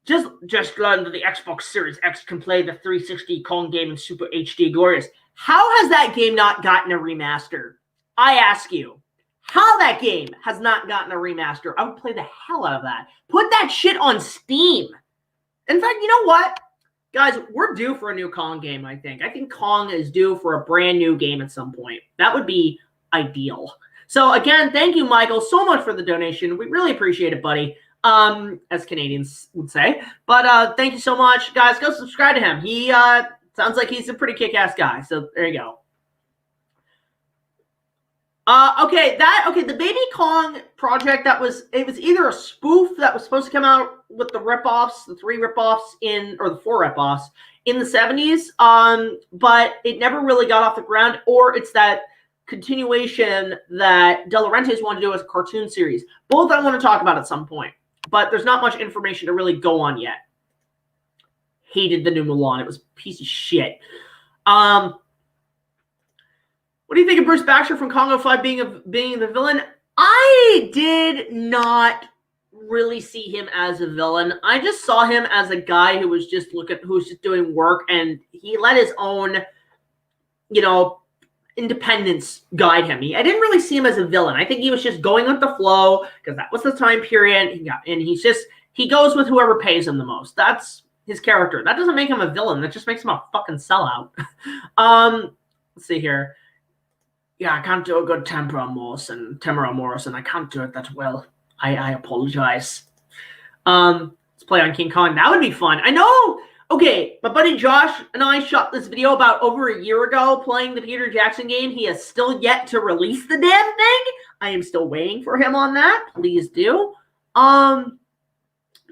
Just learned that the Xbox Series X can play the 360 Kong game in Super HD glorious. How has that game not gotten a remaster? I ask you. How that game has not gotten a remaster. I would play the hell out of that. Put that shit on Steam. In fact, you know what? Guys, we're due for a new Kong game, I think. I think Kong is due for a brand new game at some point. That would be ideal. So, again, thank you, Michael, so much for the donation. We really appreciate it, buddy, as Canadians would say. But thank you so much. Guys, go subscribe to him. He sounds like he's a pretty kick-ass guy. So, there you go. Okay, the Baby Kong project, it was either a spoof that was supposed to come out with the ripoffs, the 3 ripoffs or the 4 ripoffs in the 70s, but it never really got off the ground, or it's that continuation that De Laurentiis wanted to do as a cartoon series. Both I want to talk about at some point, but there's not much information to really go on yet. Hated the new Mulan. It was a piece of shit. What do you think of Bruce Baxter from Congo 5 being the villain? I did not really see him as a villain. I just saw him as a guy who was just doing work, and he let his own, independence guide him. I didn't really see him as a villain. I think he was just going with the flow because that was the time period. He goes with whoever pays him the most. That's his character. That doesn't make him a villain. That just makes him a fucking sellout. Let's see here. Yeah, I can't do a good Tamara Morrison. I can't do it that well. I apologize. Let's play on King Kong. That would be fun. I know. Okay, my buddy Josh and I shot this video about over a year ago playing the Peter Jackson game. He has still yet to release the damn thing. I am still waiting for him on that. Please do. Yeah,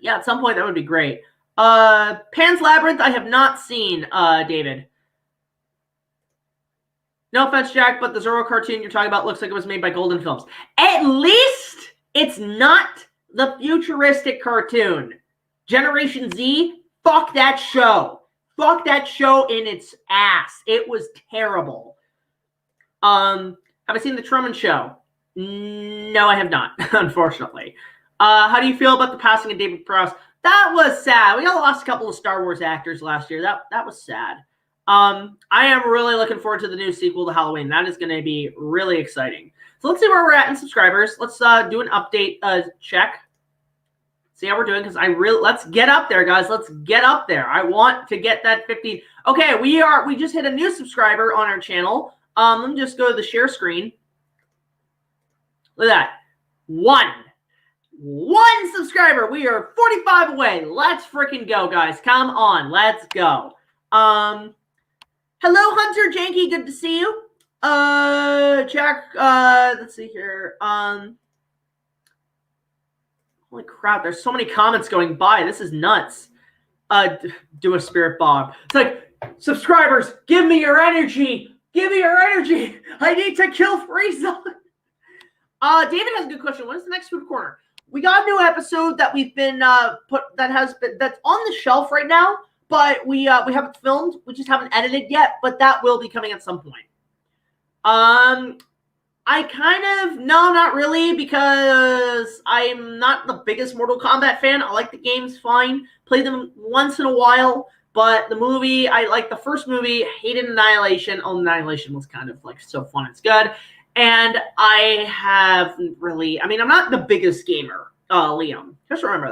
at some point that would be great. Pan's Labyrinth, I have not seen, David. No offense, Jack, but the Zorro cartoon you're talking about looks like it was made by Golden Films. At least it's not the futuristic cartoon. Generation Z, fuck that show. Fuck that show in its ass. It was terrible. Have I seen The Truman Show? No, I have not, unfortunately. How do you feel about the passing of David Prowse? That was sad. We all lost a couple of Star Wars actors last year. That was sad. I am really looking forward to the new sequel to Halloween. That is going to be really exciting. So let's see where we're at in subscribers. Let's do an update check. See how we're doing, because let's get up there, guys. Let's get up there. I want to get that 50. Okay, we just hit a new subscriber on our channel. Let me just go to the share screen. Look at that. One subscriber. We are 45 away. Let's freaking go, guys. Come on, let's go. Hello, Hunter Janky. Good to see you. Jack, let's see here. Holy crap, there's so many comments going by. This is nuts. Do a spirit bomb. It's like, subscribers, give me your energy. Give me your energy. I need to kill Frieza. David has a good question. What is the next food corner? We got a new episode that we've been that's on the shelf right now. But we haven't filmed. We just haven't edited yet. But that will be coming at some point. No, not really, because I'm not the biggest Mortal Kombat fan. I like the games fine. Play them once in a while. But the movie, I like the first movie. Hated Annihilation. Oh, Annihilation was kind of like so fun. It's good. And I haven't really. I'm not the biggest gamer, Liam. Just remember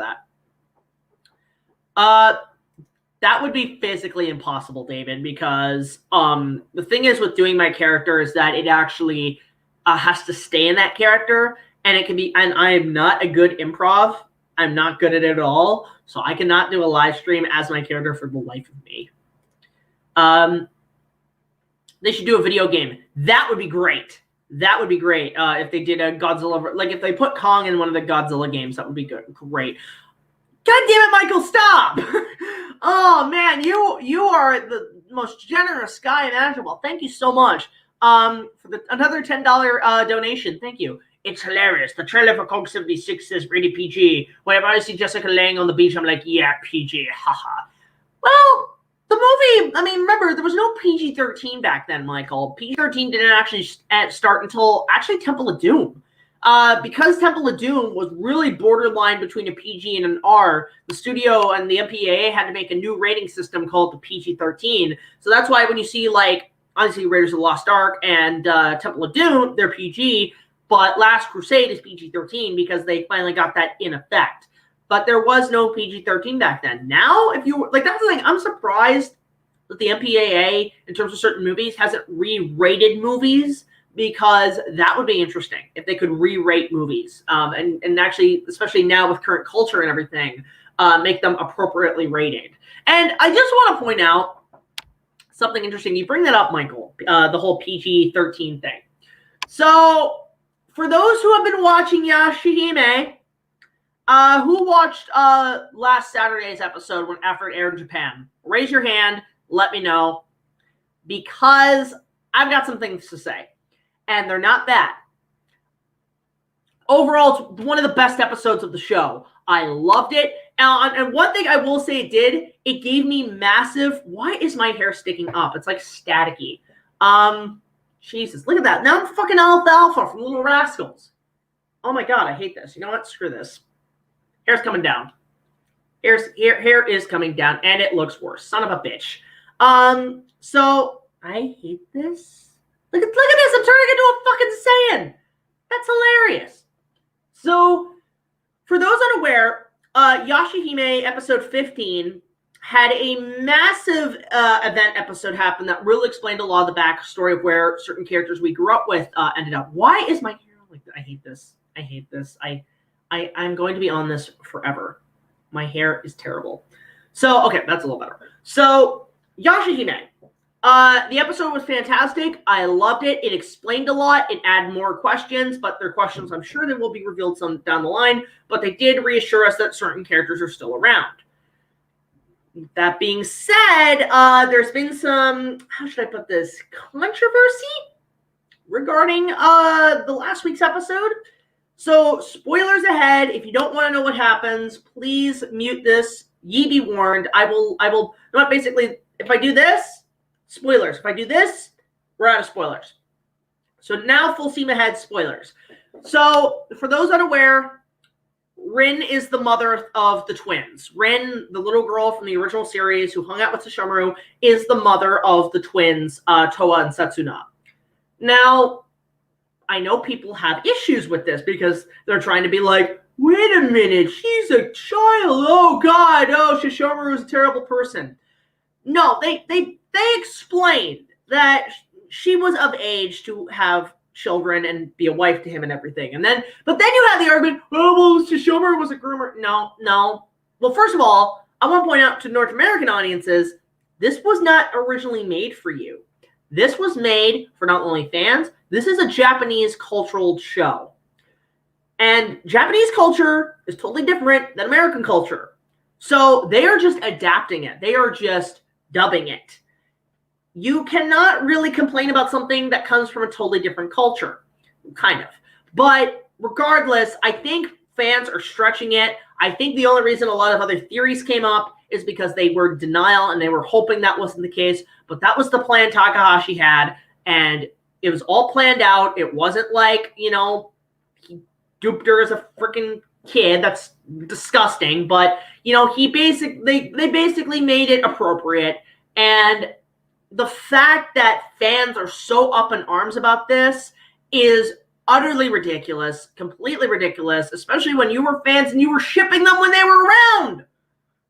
that. That would be physically impossible, David, because the thing is with doing my character is that it actually has to stay in that character, and it can be. And I am not a good improv. I'm not good at it at all, so I cannot do a live stream as my character for the life of me. They should do a video game. That would be great. That would be great if they did a Godzilla. Like if they put Kong in one of the Godzilla games, that would be good. Great. God damn it, Michael, stop! Oh, man, you are the most generous guy imaginable. Thank you so much for another $10 donation. Thank you. It's hilarious. The trailer for Kong 76 says rated PG. Whenever I see Jessica laying on the beach, I'm like, yeah, PG, haha. Well, the movie, remember, there was no PG-13 back then, Michael. PG-13 didn't actually start until, actually, Temple of Doom. Because Temple of Doom was really borderline between a PG and an R, the studio and the MPAA had to make a new rating system called the PG-13. So that's why when you see, like, obviously Raiders of the Lost Ark and Temple of Doom, they're PG, but Last Crusade is PG-13 because they finally got that in effect. but there was no PG-13 back then. Now, if you like, that's the thing. I'm surprised that the MPAA, in terms of certain movies, hasn't re-rated movies, because that would be interesting if they could re-rate movies, and actually, especially now with current culture and everything, make them appropriately rated. And I just want to point out something interesting. You bring that up, Michael, the whole PG-13 thing. So, for those who have been watching Yashahime, who watched last Saturday's episode after it aired in Japan? Raise your hand. Let me know, because I've got some things to say, and they're not bad. Overall, it's one of the best episodes of the show. I loved it. And one thing I will say it did, it gave me massive... Why is my hair sticking up? It's like staticky. Jesus, look at that. Now I'm fucking alfalfa from Little Rascals. Oh my God, I hate this. You know what? Screw this. Hair's coming down. Hair is coming down, and it looks worse. Son of a bitch. So I hate this. Look at this. I'm turning into a fucking Saiyan. That's hilarious. So, for those unaware, Yashahime episode 15 had a massive event episode happen that really explained a lot of the backstory of where certain characters we grew up with ended up. Why is my hair like that? I hate this. I hate this. I'm going to be on this forever. My hair is terrible. So, okay, that's a little better. So, Yashahime. The episode was fantastic. I loved it. It explained a lot. It added more questions, but their questions, I'm sure, they will be revealed some down the line. But they did reassure us that certain characters are still around. That being said, there's been some, how should I put this, controversy regarding the last week's episode. So, spoilers ahead. If you don't want to know what happens, please mute this. Ye be warned. I will, not basically, if I do this, spoilers. If I do this, we're out of spoilers. So now, full steam ahead, spoilers. So, for those unaware, Rin is the mother of the twins. Rin, the little girl from the original series who hung out with Sesshomaru, is the mother of the twins, Toa and Setsuna. Now, I know people have issues with this because they're trying to be like, wait a minute, she's a child. Oh, God. Oh, Sesshomaru is a terrible person. No, they explained that she was of age to have children and be a wife to him and everything. But then you have the argument, oh, well, Sesshomaru was a groomer. No. Well, first of all, I want to point out to North American audiences, this was not originally made for you. This was made for not only fans, this is a Japanese cultural show. And Japanese culture is totally different than American culture. So they are just adapting it. They are just dubbing it. You cannot really complain about something that comes from a totally different culture. Kind of. But regardless, I think fans are stretching it. I think the only reason a lot of other theories came up is because they were in denial and they were hoping that wasn't the case. But that was the plan Takahashi had. And it was all planned out. It wasn't like, he duped her as a freaking kid. That's disgusting. But, they basically made it appropriate. And the fact that fans are so up in arms about this is utterly ridiculous, completely ridiculous, especially when you were fans and you were shipping them when they were around.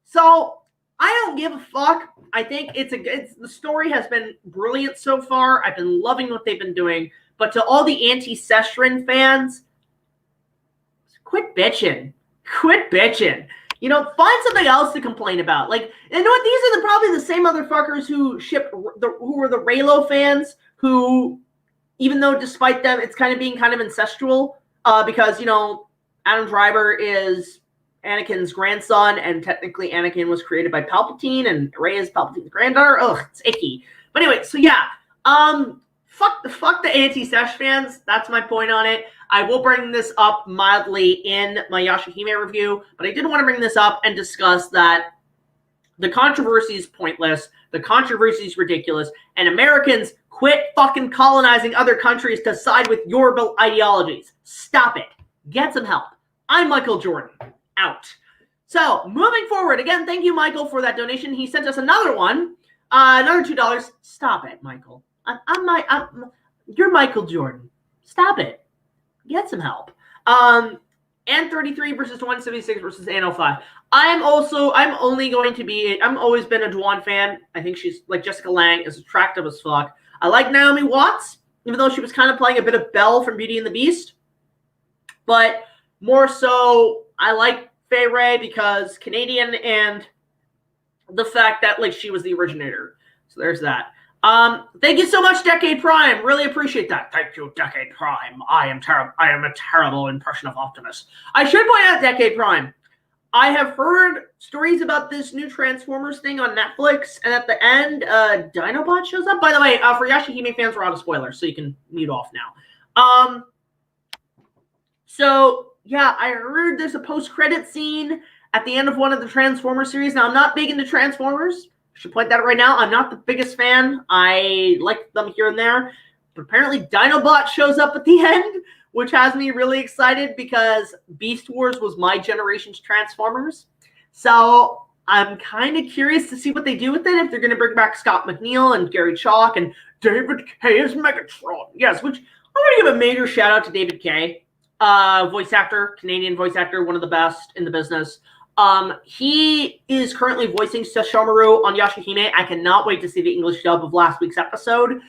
So I don't give a fuck. I think the story has been brilliant so far. I've been loving what they've been doing. But to all the anti-Sesshomaru fans, quit bitching. Quit bitching. Find something else to complain about. Like, you know what? These are probably the same motherfuckers who were the Raylo fans who, even though despite them, it's kind of being kind of incestual, because, Adam Driver is Anakin's grandson, and technically Anakin was created by Palpatine, and Rey is Palpatine's granddaughter. Ugh, it's icky. But anyway, so yeah, fuck the anti-Sesh fans. That's my point on it. I will bring this up mildly in my Yashahime review, but I did want to bring this up and discuss that the controversy is pointless, the controversy is ridiculous, and Americans quit fucking colonizing other countries to side with your ideologies. Stop it. Get some help. I'm Michael Jordan. Out. So, moving forward, again, thank you, Michael, for that donation. He sent us another one, another $2. Stop it, Michael. You're Michael Jordan. Stop it. Get some help. and 33 versus 176 versus 805. I'm only going to be, I've always been a Dwan fan. I think she's, like Jessica Lange, is attractive as fuck. I like Naomi Watts, even though she was kind of playing a bit of Belle from Beauty and the Beast. But more so, I like Fay Ray because Canadian and the fact that, like, she was the originator. So there's that. Thank you so much, Decade Prime. Really appreciate that. Thank you, Decade Prime. I am a terrible impression of Optimus. I should point out, Decade Prime, I have heard stories about this new Transformers thing on Netflix, and at the end, Dinobot shows up. By the way, for Yashihime fans, we're out of spoilers, so you can mute off now. So, yeah, I heard there's a post-credit scene at the end of one of the Transformers series. Now, I'm not big into Transformers. I should point that out right now. I'm not the biggest fan. I like them here and there. But apparently Dinobot shows up at the end, which has me really excited because Beast Wars was my generation's Transformers. So I'm kind of curious to see what they do with it, if they're going to bring back Scott McNeil and Gary Chalk and David Kaye as Megatron. Yes, which I want to give a major shout out to David Kaye. Voice actor, Canadian voice actor, one of the best in the business. He is currently voicing Sesshomaru on Yashihime. I cannot wait to see the English dub of last week's episode.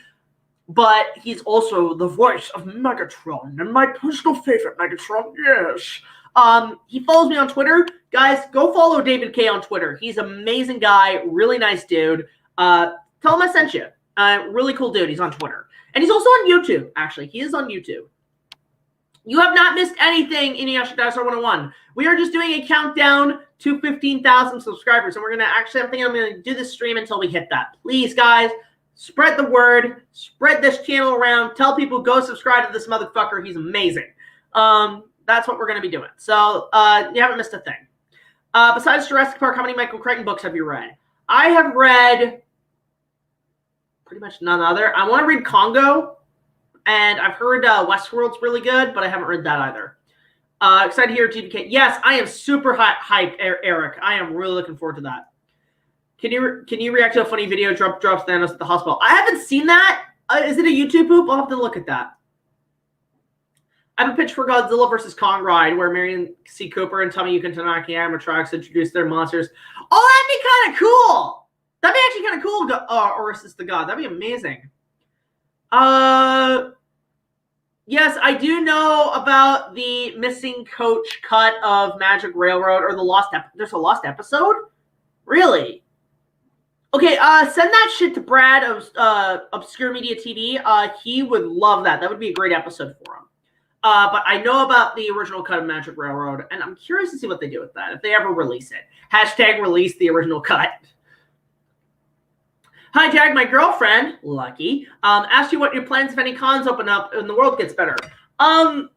But he's also the voice of Megatron, and my personal favorite Megatron, yes. He follows me on Twitter. Guys, go follow David Kaye on Twitter. He's an amazing guy, really nice dude. Tell him I sent you. Really cool dude. He's on Twitter. And he's also on YouTube, actually. He is on YouTube. You have not missed anything, Inuyasha Dinosaur 101. We are just doing a countdown to 15,000 subscribers, and we're going to actually, I'm going to do this stream until we hit that. Please, guys, spread the word, spread this channel around, tell people, go subscribe to this motherfucker. He's amazing. That's what we're going to be doing. So, you haven't missed a thing. Besides Jurassic Park, how many Michael Crichton books have you read? I have read pretty much none other. I want to read Congo. And I've heard Westworld's really good, but I haven't read that either. Excited to hear GBK. Yes, I am super hyped, Eric. I am really looking forward to that. Can you react to a funny video drops Thanos at the hospital? I haven't seen that. Is it a YouTube poop? I'll have to look at that. I have a pitch for Godzilla vs. Kong ride where Marion C. Cooper and Tomiyuki Tanaka animatronics introduce their monsters. Oh, that'd be kind of cool. That'd be actually kind of cool. Orsis the God. That'd be amazing. Yes, I do know about the missing coach cut of Magic Railroad, or the lost there's a lost episode? Really? Okay, send that shit to Brad of Obscure Media TV. He would love that. That would be a great episode for him. But I know about the original cut of Magic Railroad, and I'm curious to see what they do with that, if they ever release it. Hashtag release the original cut. Hi, Jag, my girlfriend, Lucky, asked you what your plans if any cons open up and the world gets better. Cons,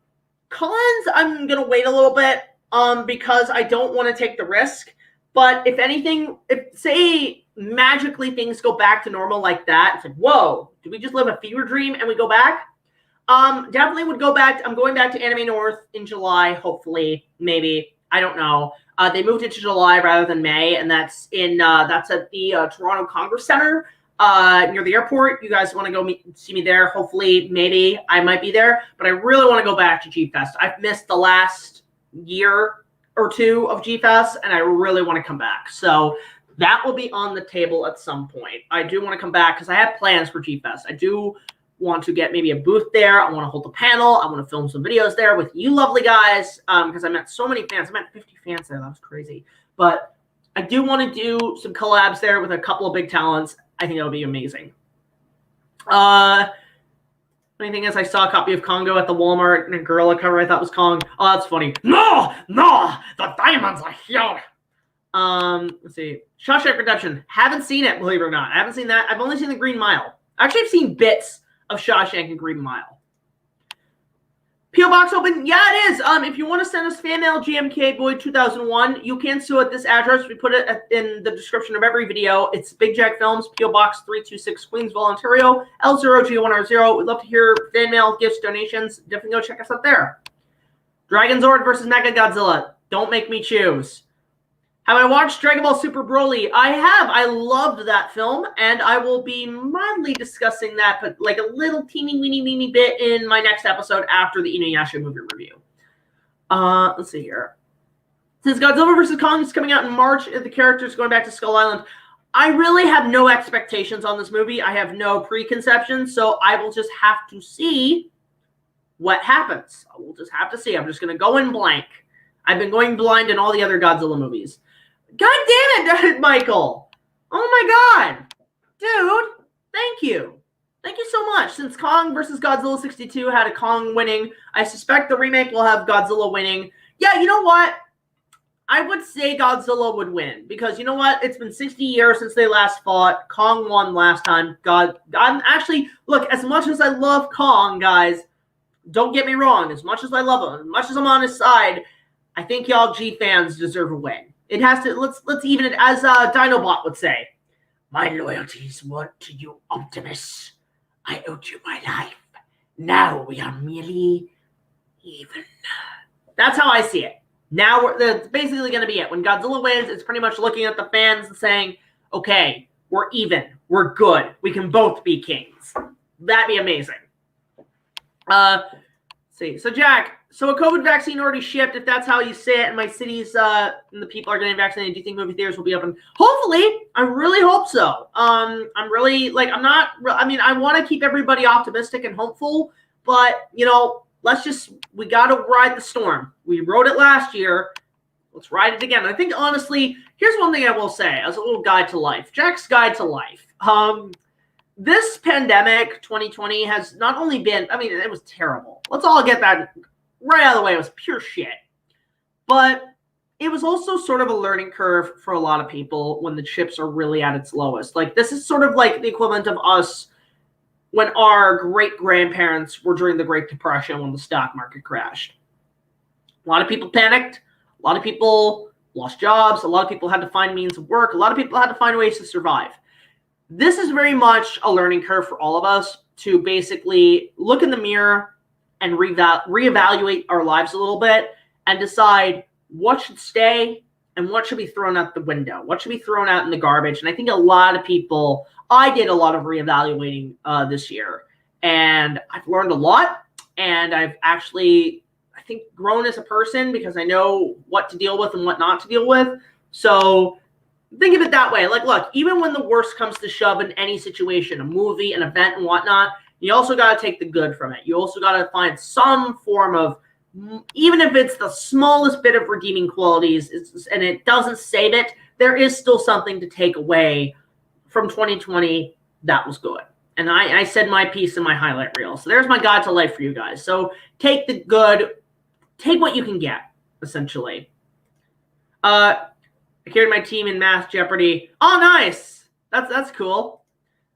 I'm going to wait a little bit because I don't want to take the risk. But if anything, if, say, magically things go back to normal like that, it's like, whoa, did we just live a fever dream and we go back? Definitely would go back. I'm going back to Anime North in July, hopefully, maybe. I don't know. They moved it to July rather than May, and that's at the Toronto Congress Center near the airport. You guys want to go see me there? Hopefully, maybe I might be there. But I really want to go back to G-Fest. I've missed the last year or two of G-Fest, and I really want to come back. So that will be on the table at some point. I do want to come back because I have plans for G-Fest. I do want to get maybe a booth there. I want to hold a panel. I want to film some videos there with you lovely guys because I met so many fans. I met 50 fans there. That was crazy. But I do want to do some collabs there with a couple of big talents. I think that would be amazing. Funny thing is, I saw a copy of Congo at the Walmart and a gorilla cover I thought was Kong. Oh, that's funny. No, the diamonds are here. Let's see. Shawshank Redemption. Haven't seen it, believe it or not. I haven't seen that. I've only seen the Green Mile. Actually, I've seen bits of Shawshank and Green Mile. P.O. Box open? Yeah, it is. If you want to send us fan mail, GMK Boy 2001, you can sue at this address. We put it in the description of every video. It's BigJackFilms, P.O. Box 326, Queensville, Ontario, L0G1R0. We'd love to hear fan mail, gifts, donations. Definitely go check us out there. Dragon Zord versus Mechagodzilla. Don't make me choose. Have I watched Dragon Ball Super Broly? I have. I loved that film, and I will be mildly discussing that, but like a little teeny weeny bit in my next episode after the Inuyasha movie review. Let's see here. Since Godzilla vs. Kong is coming out in March, the characters going back to Skull Island, I really have no expectations on this movie. I have no preconceptions, so I will just have to see what happens. I will just have to see. I'm just going to go in blank. I've been going blind in all the other Godzilla movies. God damn it, Michael. Oh my god. Dude, thank you. Thank you so much. Since Kong vs. Godzilla 62 had a Kong winning, I suspect the remake will have Godzilla winning. Yeah, you know what? I would say Godzilla would win because you know what? It's been 60 years since they last fought. Kong won last time. I'm actually, look, as much as I love Kong, guys, don't get me wrong. As much as I love him, as much as I'm on his side, I think y'all G fans deserve a win. It has to, let's even it, as Dinobot would say, my loyalties were to you, Optimus. I owed you my life. Now we are merely even. That's how I see it. Now that's basically going to be it. When Godzilla wins, it's pretty much looking at the fans and saying, okay, we're even. We're good. We can both be kings. That'd be amazing. Let's see. So, Jack, so a COVID vaccine already shipped, if that's how you say it, and my cities and the people are getting vaccinated. Do you think movie theaters will be open? Hopefully. I really hope so. I'm really, like, I'm not, I mean, I want to keep everybody optimistic and hopeful, but, you know, we got to ride the storm. We rode it last year. Let's ride it again. I think, honestly, here's one thing I will say as a little guide to life. Jack's guide to life. This pandemic, 2020, has not only been, I mean, it was terrible. Let's all get that right out of the way. It was pure shit. But it was also sort of a learning curve for a lot of people when the chips are really at its lowest. Like, this is sort of like the equivalent of us when our great-grandparents were during the Great Depression when the stock market crashed. A lot of people panicked. A lot of people lost jobs. A lot of people had to find means of work. A lot of people had to find ways to survive. This is very much a learning curve for all of us to basically look in the mirror and reevaluate our lives a little bit and decide what should stay and what should be thrown out the window, what should be thrown out in the garbage. And I think a lot of people, I did a lot of reevaluating this year, and I've learned a lot, and I've actually, I think, grown as a person because I know what to deal with and what not to deal with. So think of it that way. Like, look, even when the worst comes to shove in any situation, a movie, an event, and whatnot, you also got to take the good from it. You also got to find some form of, even if it's the smallest bit of redeeming qualities, and it doesn't save it, there is still something to take away from 2020 that was good. And I said my piece in my highlight reel. So there's my guide to life for you guys. So take the good, take what you can get, essentially. I carried my team in Mass Jeopardy. Oh, nice. That's cool.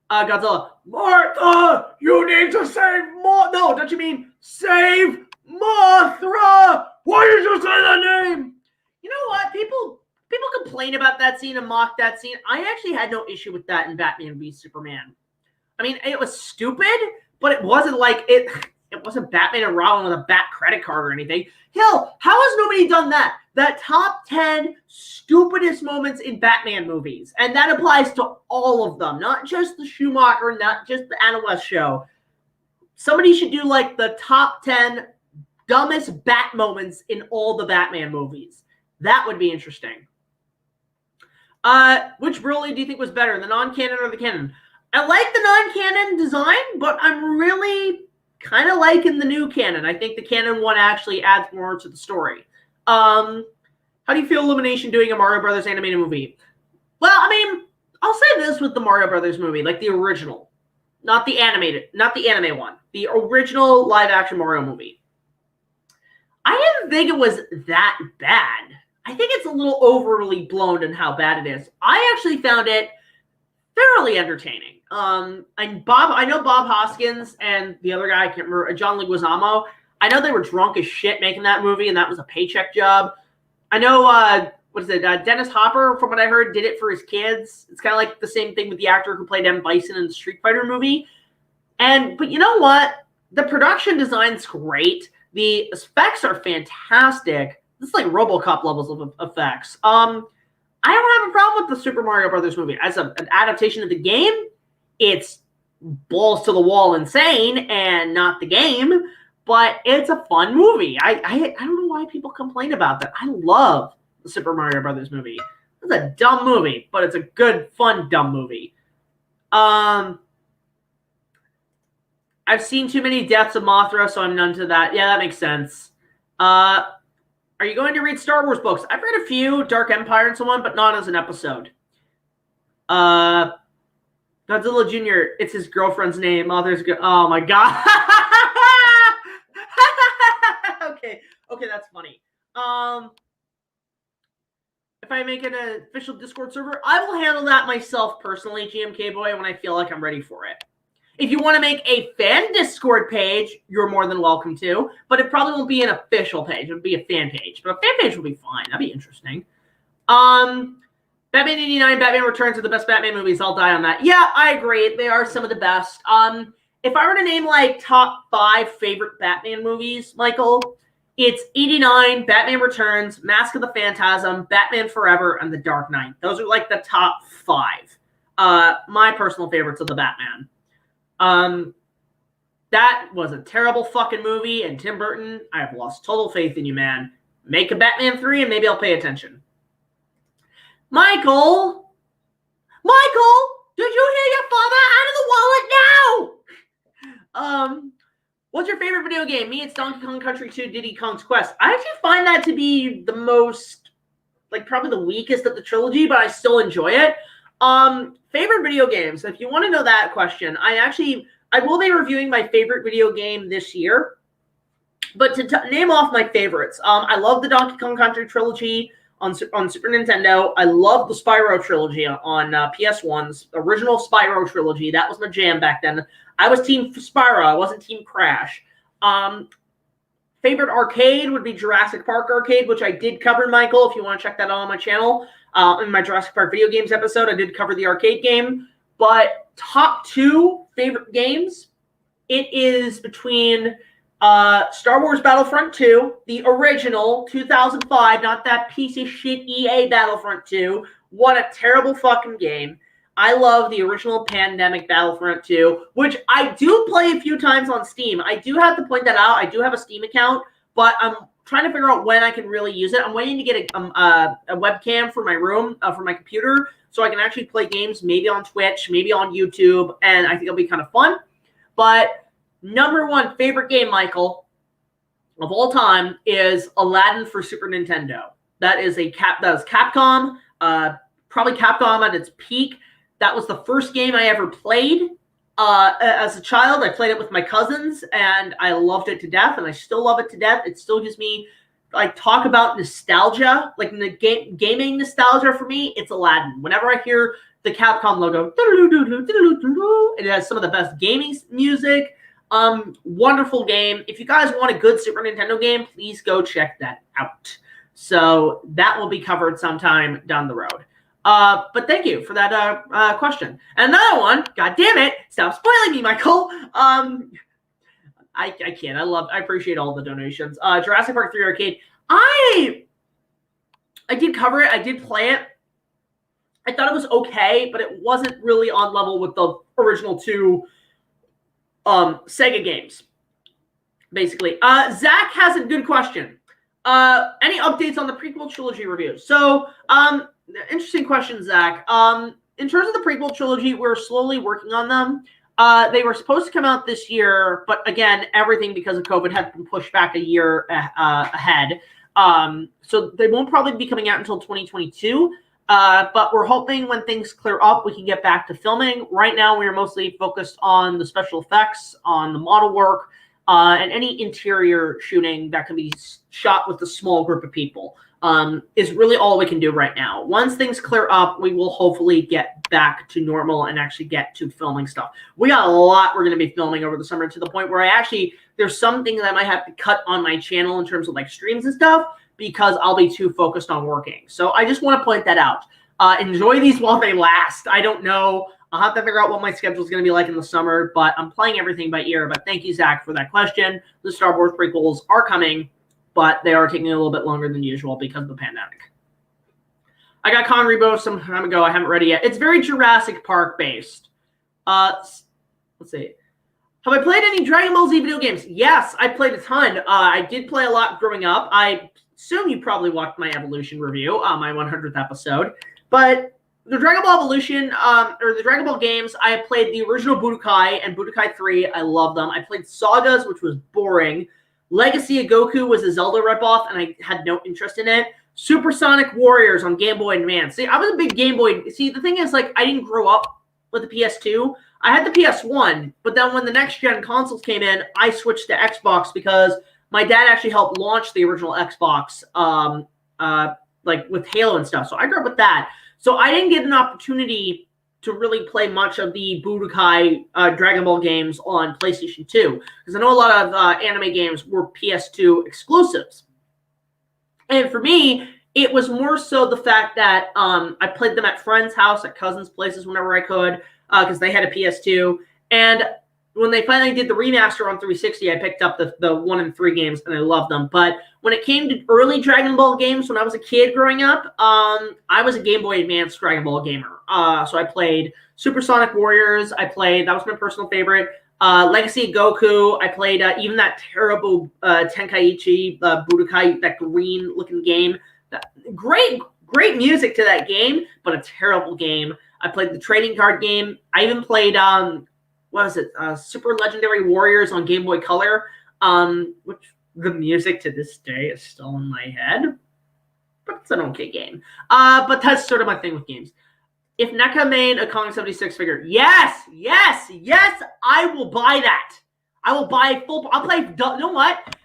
Godzilla. Martha, you need to save No, don't you mean save Mothra? Why did you say that name? You know what? People complain about that scene and mock that scene. I actually had no issue with that in Batman v Superman. I mean, it was stupid, but it wasn't like it wasn't Batman and Robin with a Bat credit card or anything. Hell, how has nobody done that? That top 10 stupidest moments in Batman movies. And that applies to all of them, not just the Schumacher, not just the Anna West show. Somebody should do like the top 10 dumbest Bat moments in all the Batman movies. That would be interesting. Which Broly do you think was better, the non-canon or the canon? I like the non-canon design, but I'm really kind of liking the new canon. I think the canon one actually adds more to the story. How do you feel Illumination doing a Mario Brothers animated movie? Well, I mean, I'll say this with the Mario Brothers movie, like the original, not the animated, not the anime one, the original live-action Mario movie. I didn't think it was that bad. I think it's a little overly blown in how bad it is. I actually found it fairly entertaining. And I know Bob Hoskins and the other guy, I can't remember, John Leguizamo. I know they were drunk as shit making that movie, and that was a paycheck job. I know, Dennis Hopper, from what I heard, did it for his kids. It's kind of like the same thing with the actor who played M. Bison in the Street Fighter movie. But you know what? The production design's great. The effects are fantastic. This is like RoboCop levels of effects. I don't have a problem with the Super Mario Brothers movie. As an adaptation of the game, it's balls to the wall insane and not the game. but it's a fun movie. I don't know why people complain about that. I love the Super Mario Brothers movie. It's a dumb movie, but it's a good, fun, dumb movie. I've seen too many deaths of Mothra, so I'm none to that. Yeah, that makes sense. Are you going to read Star Wars books? I've read a few, Dark Empire and so on, but not as an episode. Godzilla Jr., it's his girlfriend's name. Oh my god. Okay, that's funny. If I make an official Discord server, I will handle that myself personally, GMK Boy, when I feel like I'm ready for it. If you want to make a fan Discord page, you're more than welcome to, but it probably won't be an official page. It would be a fan page, but a fan page will be fine. That'd be interesting. Batman 89, Batman Returns are the best Batman movies. I'll die on that. Yeah, I agree. They are some of the best. If I were to name like top 5 favorite Batman movies, Michael, it's 89, Batman Returns, Mask of the Phantasm, Batman Forever, and The Dark Knight. Those are like the top 5. My personal favorites of the Batman. That was a terrible fucking movie, and Tim Burton, I have lost total faith in you, man. Make a Batman 3 and maybe I'll pay attention. Michael, did you hear your father out of the wallet now? What's your favorite video game? Me, it's Donkey Kong Country 2, Diddy Kong's Quest. I actually find that to be the most, like, probably the weakest of the trilogy, but I still enjoy it. Favorite video games. If you want to know that question, I will be reviewing my favorite video game this year. But to name off my favorites, I love the Donkey Kong Country trilogy on Super Nintendo. I love the Spyro trilogy on PS1's original Spyro trilogy. That was my jam back then. I was Team Spyro. I wasn't Team Crash. Favorite arcade would be Jurassic Park Arcade, which I did cover, Michael, if you want to check that out on my channel. In my Jurassic Park video games episode, I did cover the arcade game. But top 2 favorite games, it is between Star Wars Battlefront 2, the original 2005, not that piece of shit EA Battlefront 2. What a terrible fucking game. I love the original Pandemic Battlefront 2, which I do play a few times on Steam. I do have to point that out. I do have a Steam account, but I'm trying to figure out when I can really use it. I'm waiting to get a webcam for my room, for my computer, so I can actually play games maybe on Twitch, maybe on YouTube, and I think it'll be kind of fun. But number 1 favorite game, Michael, of all time is Aladdin for Super Nintendo. That is Capcom, probably Capcom at its peak. That was the first game I ever played as a child. I played it with my cousins, and I loved it to death, and I still love it to death. It still gives me, like, talk about nostalgia, like the gaming nostalgia for me, it's Aladdin. Whenever I hear the Capcom logo, it has some of the best gaming music. Wonderful game. If you guys want a good Super Nintendo game, please go check that out. So that will be covered sometime down the road. But thank you for that question. And another one, god damn it, stop spoiling me, Michael. I can't. I appreciate all the donations. Jurassic Park 3 Arcade. I did cover it. I did play it. I thought it was okay, but it wasn't really on level with the original 2 Sega games. Basically. Zach has a good question. Any updates on the prequel trilogy review? So, interesting question, Zach. In terms of the prequel trilogy, we're slowly working on them. They were supposed to come out this year, but again, everything because of COVID has been pushed back a year ahead. So they won't probably be coming out until 2022. But we're hoping when things clear up, we can get back to filming. Right now, we are mostly focused on the special effects, on the model work, and any interior shooting that can be shot with a small group of people. Is really all we can do right now. Once things clear up, we will hopefully get back to normal and actually get to filming stuff. We got a lot we're going to be filming over the summer, to the point where there's some things that I might have to cut on my channel in terms of like streams and stuff, because I'll be too focused on working. So I just want to point that out. Enjoy these while they last. I don't know. I'll have to figure out what my schedule is going to be like in the summer, but I'm playing everything by ear. But thank you, Zach, for that question. The Star Wars prequels are coming, but they are taking a little bit longer than usual because of the pandemic. I got Kong Rebo some time ago. I haven't read it yet. It's very Jurassic Park based. Let's see. Have I played any Dragon Ball Z video games? Yes, I played a ton. I did play a lot growing up. I assume you probably watched my Evolution review, my 100th episode. But the Dragon Ball Evolution, or the Dragon Ball games, I played the original Budokai and Budokai 3. I love them. I played Sagas, which was boring. Legacy of Goku was a Zelda ripoff, and I had no interest in it. Supersonic Warriors on Game Boy Advance. See, I was a big Game Boy. See, the thing is, like, I didn't grow up with the PS2. I had the PS1, but then when the next-gen consoles came in, I switched to Xbox because my dad actually helped launch the original Xbox, like, with Halo and stuff. So I grew up with that. So I didn't get an opportunity to really play much of the Budokai Dragon Ball games on PlayStation 2, because I know a lot of anime games were PS2 exclusives. And for me, it was more so the fact that I played them at friends' house, at cousins' places whenever I could, because they had a PS2. And when they finally did the remaster on 360, I picked up the 1 and 3 games, and I loved them. But when it came to early Dragon Ball games, when I was a kid growing up, I was a Game Boy Advance Dragon Ball gamer. So I played Supersonic Warriors. That was my personal favorite. Legacy of Goku. I played even that terrible Tenkaichi Budokai, that green-looking game. Great music to that game, but a terrible game. I played the trading card game. I even played, Super Legendary Warriors on Game Boy Color, which the music to this day is still in my head. But it's an okay game. But that's sort of my thing with games. If NECA made a Kong 76 figure, yes, I will buy that. I will buy full. I'll play. You know what?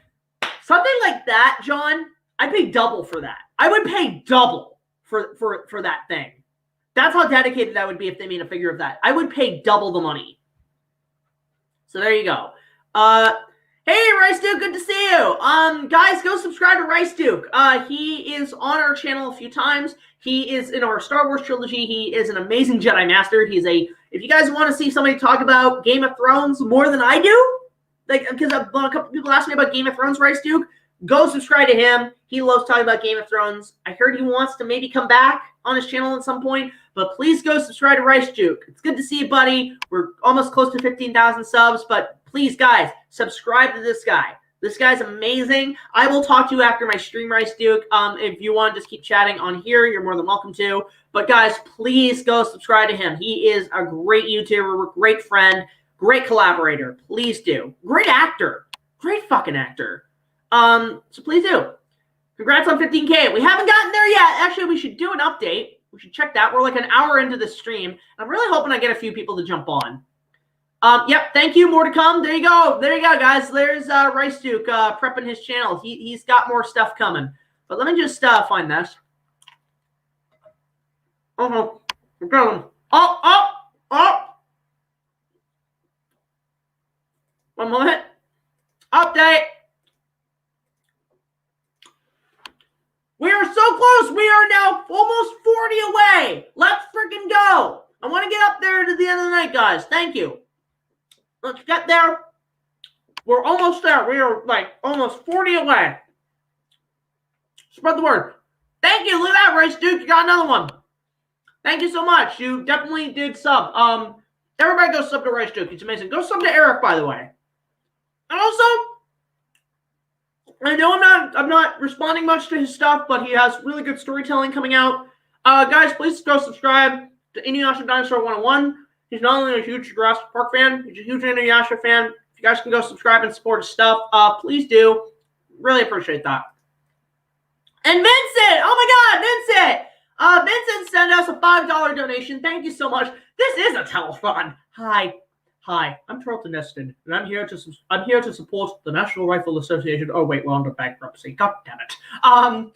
Something like that, John. I'd pay double for that. I would pay double for that thing. That's how dedicated I would be if they made a figure of that. I would pay double the money. So there you go. Hey, Rice Duke, good to see you. Guys, go subscribe to Rice Duke. He is on our channel a few times. He is in our Star Wars trilogy. He is an amazing Jedi Master. If you guys want to see somebody talk about Game of Thrones more than I do, like, because a couple people asked me about Game of Thrones, Rice Duke, go subscribe to him. He loves talking about Game of Thrones. I heard he wants to maybe come back on his channel at some point, but please go subscribe to Rice Duke. It's good to see you, buddy. We're almost close to 15,000 subs, but please, guys, subscribe to this guy. This guy's amazing. I will talk to you after my stream, Rice Duke. If you want to just keep chatting on here, you're more than welcome to. But, guys, please go subscribe to him. He is a great YouTuber, great friend, great collaborator. Please do. Great actor. Great fucking actor. So please do. Congrats on 15K. We haven't gotten there yet. Actually, we should do an update. We should check that. We're like an hour into the stream. I'm really hoping I get a few people to jump on. Yep, thank you. More to come. There you go. There you go, guys. There's Rice Duke prepping his channel. He's got more stuff coming. But let me just find this. Oh, we're going. Oh. 1 moment. Update. We are so close. We are now almost 40 away. Let's freaking go. I want to get up there to the end of the night, guys. Thank you. Let's get there. We're almost there. We are like almost 40 away. Spread the word. Thank you. Look at that, Rice Duke. You got another one. Thank you so much. You definitely did sub. Everybody go sub to Rice Duke. It's amazing. Go sub to Eric, by the way. And also, I know I'm not responding much to his stuff, but he has really good storytelling coming out. Guys, please go subscribe to Inuyasha Dinosaur 101. He's not only a huge Jurassic Park fan, he's a huge Inuyasha fan. If you guys can go subscribe and support his stuff, please do. Really appreciate that. And Vincent! Oh my God, Vincent! Vincent sent us a $5 donation. Thank you so much. This is a telethon. Hi, I'm Charlton Neston, and I'm here to support the National Rifle Association. Oh wait, we're under bankruptcy. God damn it.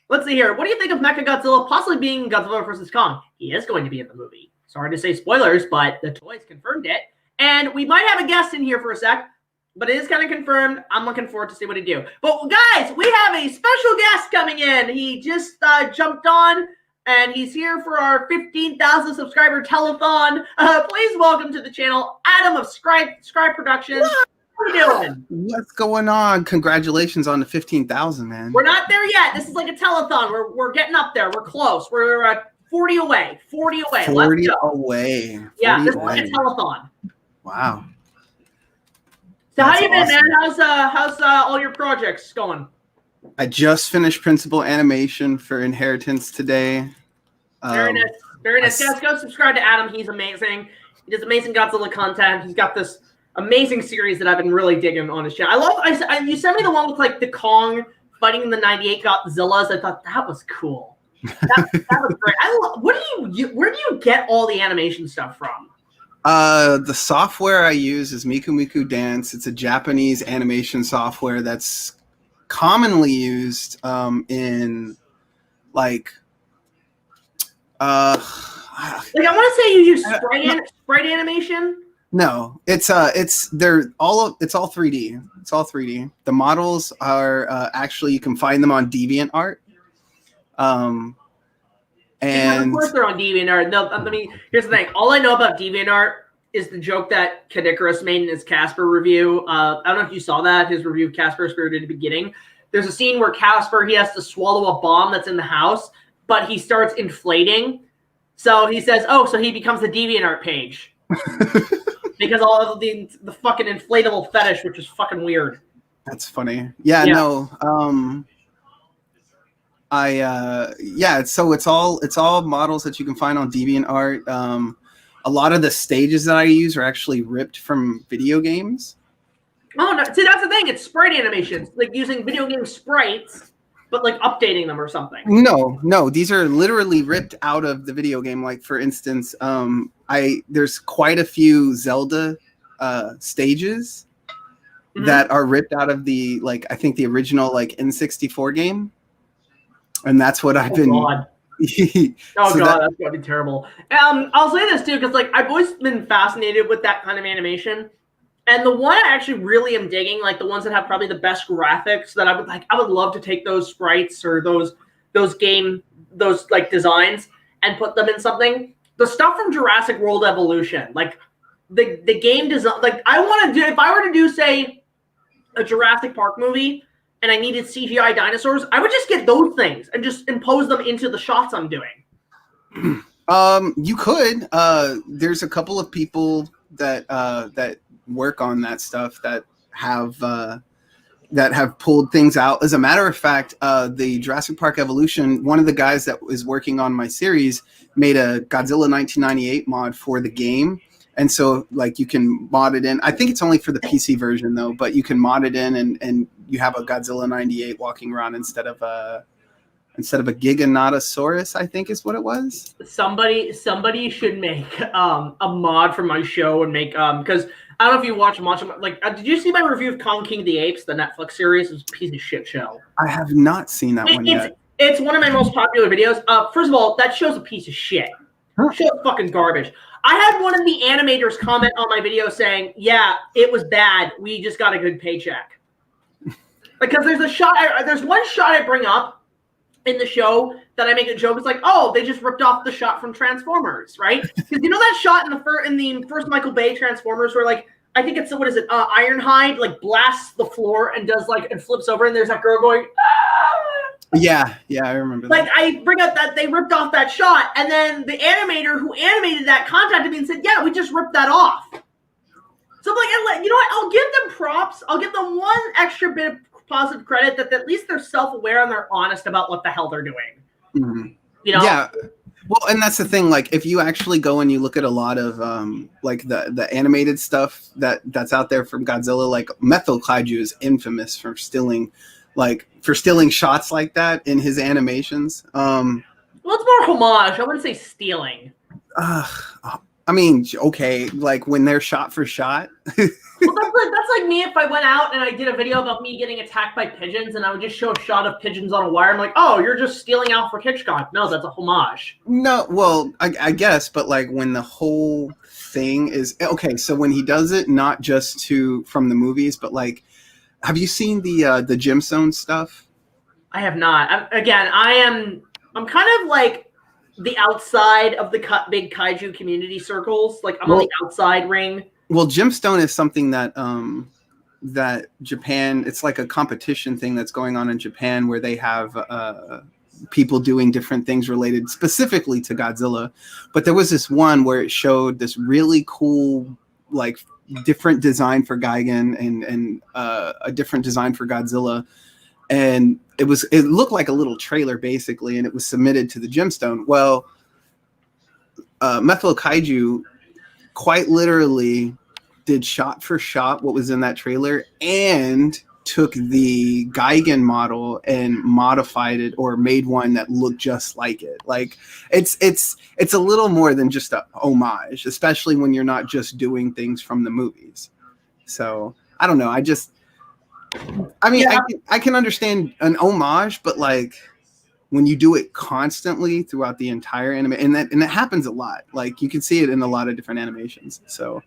Let's see here. What do you think of Mechagodzilla possibly being Godzilla vs. Kong? He is going to be in the movie. Sorry to say spoilers, but the toys confirmed it. And we might have a guest in here for a sec, but it is kind of confirmed. I'm looking forward to see what he do. But guys, we have a special guest coming in. He just jumped on, and he's here for our 15,000 subscriber telethon. Please welcome to the channel, Adam of SCRYE Productions. How are you doing? What's going on? Congratulations on the 15,000, man. We're not there yet. This is like a telethon. We're getting up there. We're close. We're 40 away. 40 away. 40 away. 40 yeah, this away. is like a telethon. Wow. So how That's you been, awesome. man? How's all your projects going? I just finished principal animation for Inheritance today. Very nice. Very nice. I s- Guys, go subscribe to Adam. He's amazing. He does amazing Godzilla content. He's got this amazing series that I've been really digging on his channel. You sent me the one with like the Kong fighting the '98 Godzillas. I thought that was cool. That was great. Where do you get all the animation stuff from? The software I use is Miku Miku Dance. It's a Japanese animation software that's commonly used in like I want to say you use sprite animation. No, it's all 3D. It's all 3D. The models are actually, you can find them on DeviantArt. And of course they're on DeviantArt. No, I mean, here's the thing. All I know about DeviantArt is the joke that Kadikarus made in his Casper review. I don't know if you saw that, his review of Casper Spirit in the beginning. There's a scene where Casper, he has to swallow a bomb that's in the house, but he starts inflating. So he says, oh, so he becomes the DeviantArt page. Because all of the fucking inflatable fetish, which is fucking weird. That's funny. Yeah. No. So it's all models that you can find on DeviantArt. A lot of the stages that I use are actually ripped from video games. Oh no! See, that's the thing. It's sprite animations, like using video game sprites, but like updating them or something. No, these are literally ripped out of the video game. Like for instance, there's quite a few Zelda stages that are ripped out of the I think the original N64 game, and that's what I've been. God. That's gonna be terrible. I'll say this too, because I've always been fascinated with that kind of animation. And the one I actually really am digging, the ones that have probably the best graphics, that I would love to take those sprites or those designs and put them in something. The stuff from Jurassic World Evolution, the game design, I want to do, if I were to do, say, a Jurassic Park movie and I needed CGI dinosaurs, I would just get those things and just impose them into the shots I'm doing. You could. There's a couple of people that work on that stuff that have pulled things out. As a matter of fact, the Jurassic Park Evolution, one of the guys that is working on my series made a Godzilla 1998 mod for the game. And so you can mod it in. I think it's only for the PC version though, but you can mod it in and you have a Godzilla 98 walking around instead of a Giganotosaurus, I think is what it was. Somebody should make a mod for my show and make because I don't know if you watch much of did you see my review of Kong King of the Apes, the Netflix series? It was a piece of shit show. I have not seen that one yet. It's one of my most popular videos. First of all, that show's a piece of shit. Show's fucking garbage. I had one of the animators comment on my video saying, yeah, it was bad. We just got a good paycheck. Because there's one shot I bring up in the show that I make a joke. It's oh, they just ripped off the shot from Transformers, right? Because you know that shot in the first Michael Bay Transformers where I think it's Ironhide blasts the floor and does and flips over and there's that girl going, ah! Yeah, I remember that. I bring up that they ripped off that shot, and then the animator who animated that contacted me and said, yeah, we just ripped that off. So I'm you know what? I'll give them props. I'll give them one extra bit of positive credit that at least they're self-aware and they're honest about what the hell they're doing. Mm-hmm. You know? Yeah. Well, and that's the thing. If you actually go and you look at a lot of the animated stuff that's out there from Godzilla, Methyl Kaiju is infamous for stealing shots like that in his animations. Well, it's more homage. I wouldn't say stealing. I mean, okay, when they're shot for shot. Well, that's like me if I went out and I did a video about me getting attacked by pigeons and I would just show a shot of pigeons on a wire. I'm oh, you're just stealing Alfred Hitchcock. No, that's a homage. No, well, I guess, but when the whole thing is okay, so when he does it, not just from the movies, but have you seen the Gemstone stuff? I have not. I'm kind of the outside of the big kaiju community circles. I'm on the outside ring. Well, Gemstone is something that that Japan, it's a competition thing that's going on in Japan where they have people doing different things related specifically to Godzilla. But there was this one where it showed this really cool different design for Gigan and a different design for Godzilla, and it looked like a little trailer basically, and it was submitted to the Gemstone. Well, Methyl Kaiju quite literally did shot for shot what was in that trailer and took the Gigan model and modified it or made one that looked just like it. Like it's a little more than just a homage, especially when you're not just doing things from the movies. So I don't know. I can understand an homage, but like when you do it constantly throughout the entire anime, and it happens a lot. Like you can see it in a lot of different animations. So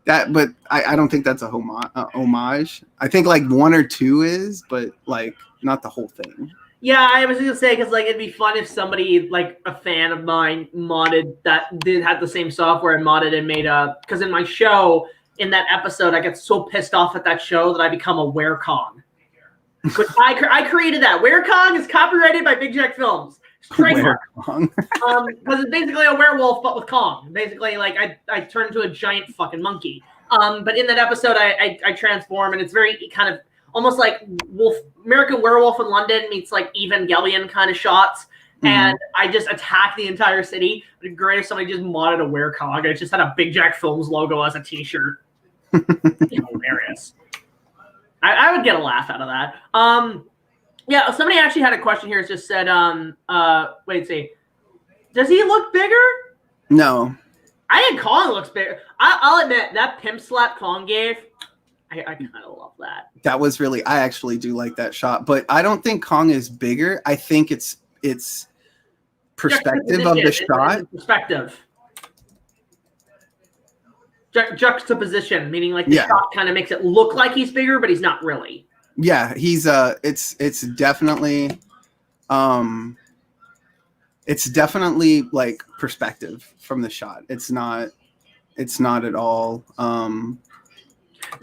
but I don't think that's a homage. I think like one or two is, but like not the whole thing. Yeah, I was gonna say because like it'd be fun if somebody like a fan of mine modded that had the same software and modded and made because in my show in that episode I get so pissed off at that show that I become a werekong. But I created that. Werekong is copyrighted by BigJackFilms. Trademark. Because it's basically a werewolf, but with Kong. Basically, like I turn into a giant fucking monkey. But in that episode, I transform, and it's very kind of almost like American Werewolf in London meets like Evangelion kind of shots. Mm-hmm. And I just attack the entire city. It'd be great if somebody just modded a werekong. I just had a BigJackFilms logo as a T-shirt. Hilarious. I would get a laugh out of that. Yeah, somebody actually had a question here. It just said, wait, see. Does he look bigger? No. I think Kong looks bigger. I'll admit, that pimp slap Kong gave, I kind of love that. That was really, I actually do like that shot. But I don't think Kong is bigger. I think it's perspective of the shot. Perspective. Juxtaposition, meaning like the shot kind of makes it look like he's bigger, but he's not really. Yeah, he's it's definitely like perspective from the shot. It's not at all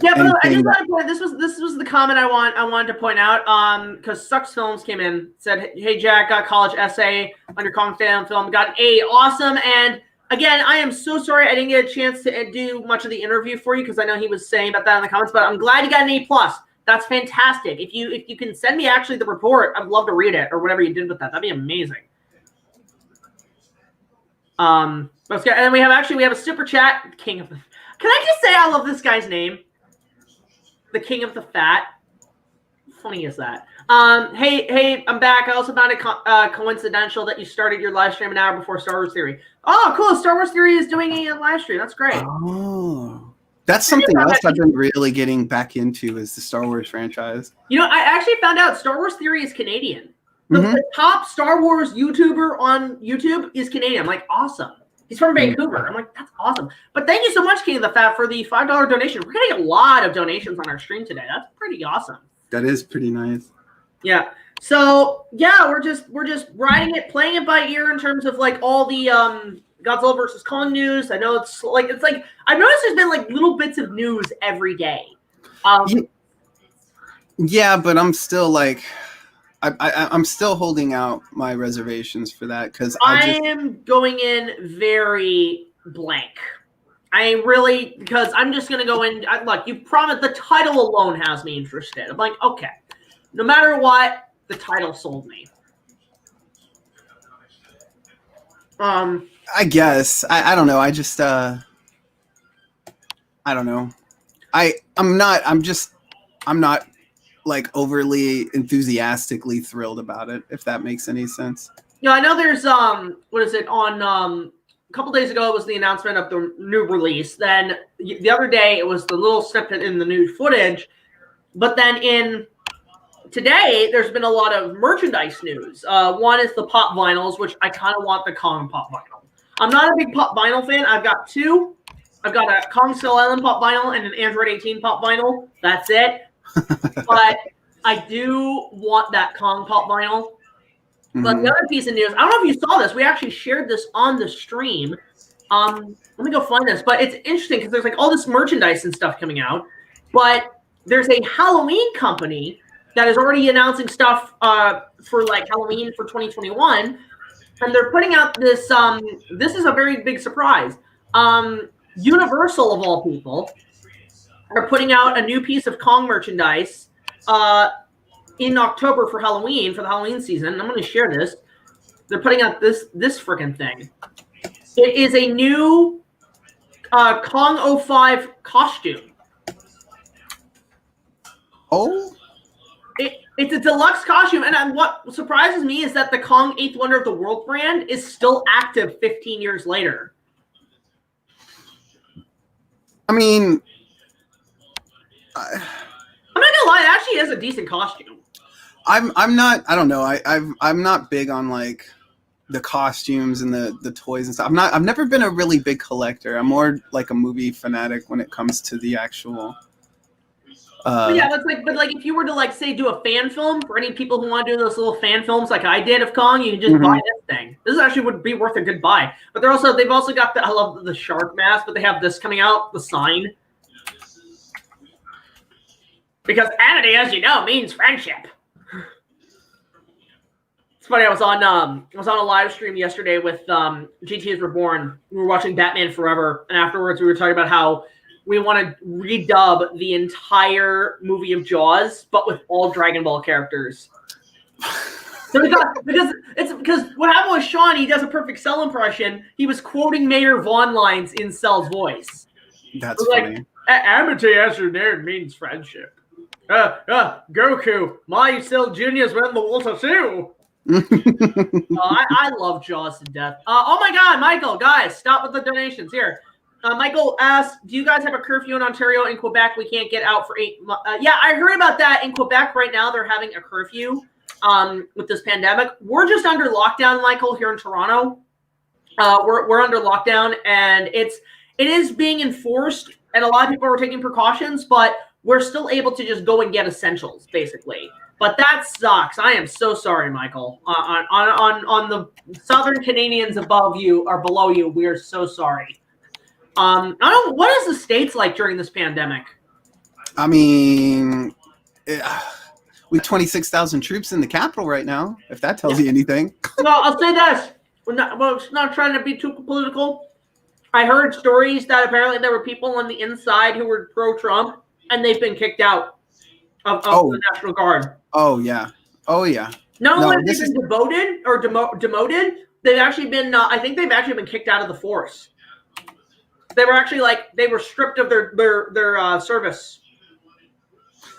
yeah, but I just want to point, this was the comment I wanted to point out because Sucks Films came in, said, "Hey Jack, got college essay on your Kong fan film, got an A, awesome." And again, I am so sorry I didn't get a chance to do much of the interview for you because I know he was saying about that in the comments, but I'm glad you got an A+. That's fantastic. If you can send me actually the report, I'd love to read it or whatever you did with that. That'd be amazing. Let's get, and then we have a super chat. King of the. Can I just say I love this guy's name? The King of the Fat. How funny is that? Hey, I'm back. I also found it coincidental that you started your live stream an hour before Star Wars Theory. Oh, cool. Star Wars Theory is doing a live stream. That's great. Oh, that's something else I've been really getting back into is the Star Wars franchise. You know, I actually found out Star Wars Theory is Canadian. The top Star Wars YouTuber on YouTube is Canadian. I'm like, awesome. He's from Vancouver. I'm like, that's awesome. But thank you so much, King of the Fat, for the $5 donation. We're getting a lot of donations on our stream today. That's pretty awesome. That is pretty nice. Yeah. So yeah, we're just riding it, playing it by ear in terms of like all the Godzilla versus Kong news. I know it's like I've noticed there's been like little bits of news every day. Yeah, but I'm still like I'm still holding out my reservations for that because I am going in very blank. Because I'm just going to go in. Look, you promised the title alone has me interested. I'm like, okay, no matter what, the title sold me. I guess. I don't know. I just, I don't know. I'm not like overly enthusiastically thrilled about it, if that makes any sense. Yeah, I know there's, what is it, on, a couple days ago, it was the announcement of the new release. Then the other day, it was the little snippet in the new footage. But then today, there's been a lot of merchandise news. One is the pop vinyls, which I kind of want the Kong pop vinyl. I'm not a big pop vinyl fan. I've got two. I've got a Kong Skull Island pop vinyl and an Android 18 pop vinyl. That's it. But I do want that Kong pop vinyl. But the other piece of news, I don't know if you saw this. We actually shared this on the stream. Let me go find this. But it's interesting because there's like all this merchandise and stuff coming out. But there's a Halloween company that is already announcing stuff for like Halloween for 2021. And they're putting out this, this is a very big surprise. Universal, of all people, are putting out a new piece of Kong merchandise in October for Halloween, for the Halloween season. And I'm going to share this. They're putting out this freaking thing. It is a new Kong 05 costume. Oh? It's a deluxe costume, and what surprises me is that the Kong 8th Wonder of the World brand is still active 15 years later. I mean, I'm not gonna lie, it actually is a decent costume. I'm not. I don't know. I'm not big on like the costumes and the toys and stuff. I've never been a really big collector. I'm more like a movie fanatic when it comes to the actual. Yeah, that's like, but like if you were to like say do a fan film for any people who want to do those little fan films like I did of Kong, you can just buy this thing. This actually would be worth a good buy. But they've also got I love the shark mask, but they have this coming out, the sign. Because amity, as you know, means friendship. It's funny, I was on a live stream yesterday with JTISREBORN. We were watching Batman Forever, and afterwards we were talking about how we want to redub the entire movie of Jaws, but with all Dragon Ball characters. So because what happened with Sean, he does a perfect Cell impression. He was quoting Mayor Vaughn lines in Cell's voice. That's funny. Like, amity, as your name, means friendship. Goku, my Cell Juniors went in the water too. I love Jaws to death. Oh my God, Michael, guys, stop with the donations here. Michael asks, do you guys have a curfew in Ontario and Quebec? We can't get out for 8 months. Yeah, I heard about that. In Quebec right now, they're having a curfew with this pandemic. We're just under lockdown, Michael, here in Toronto. We're under lockdown, and it is being enforced, and a lot of people are taking precautions, but we're still able to just go and get essentials, basically. But that sucks. I am so sorry, Michael. On the Southern Canadians above you or below you, we are so sorry. I don't know, what is the States like during this pandemic? I mean, we have 26,000 troops in the capital right now, if that tells you anything. Well, I'll say this. It's not trying to be too political. I heard stories that apparently there were people on the inside who were pro-Trump, and they've been kicked out of the National Guard. Oh, yeah. Oh, yeah. Not only have they been demoted or demoted, they've actually been, I think they've actually been kicked out of the force. They were actually they were stripped of their service,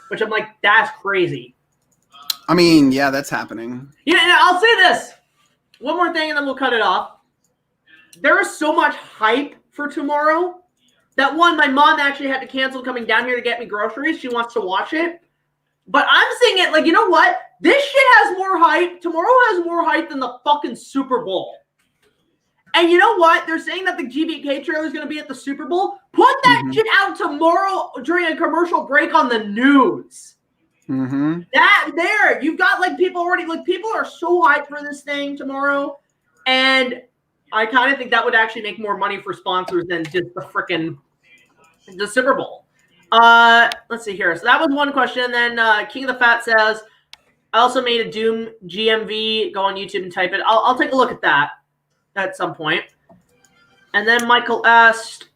which I'm like, that's crazy. I mean, yeah, that's happening. Yeah, and I'll say this. One more thing, and then we'll cut it off. There is so much hype for tomorrow that my mom actually had to cancel coming down here to get me groceries. She wants to watch it. But I'm saying it like, you know what? This shit has more hype. Tomorrow has more hype than the fucking Super Bowl. And you know what? They're saying that the GBK trailer is going to be at the Super Bowl. Put that shit out tomorrow during a commercial break on the news. You've got people already, people are so hyped for this thing tomorrow. And I kind of think that would actually make more money for sponsors than just the Super Bowl. Let's see here. So that was one question. And then King of the Fat says, I also made a Doom GMV. Go on YouTube and type it. I'll take a look at that at some point. And then Michael asked,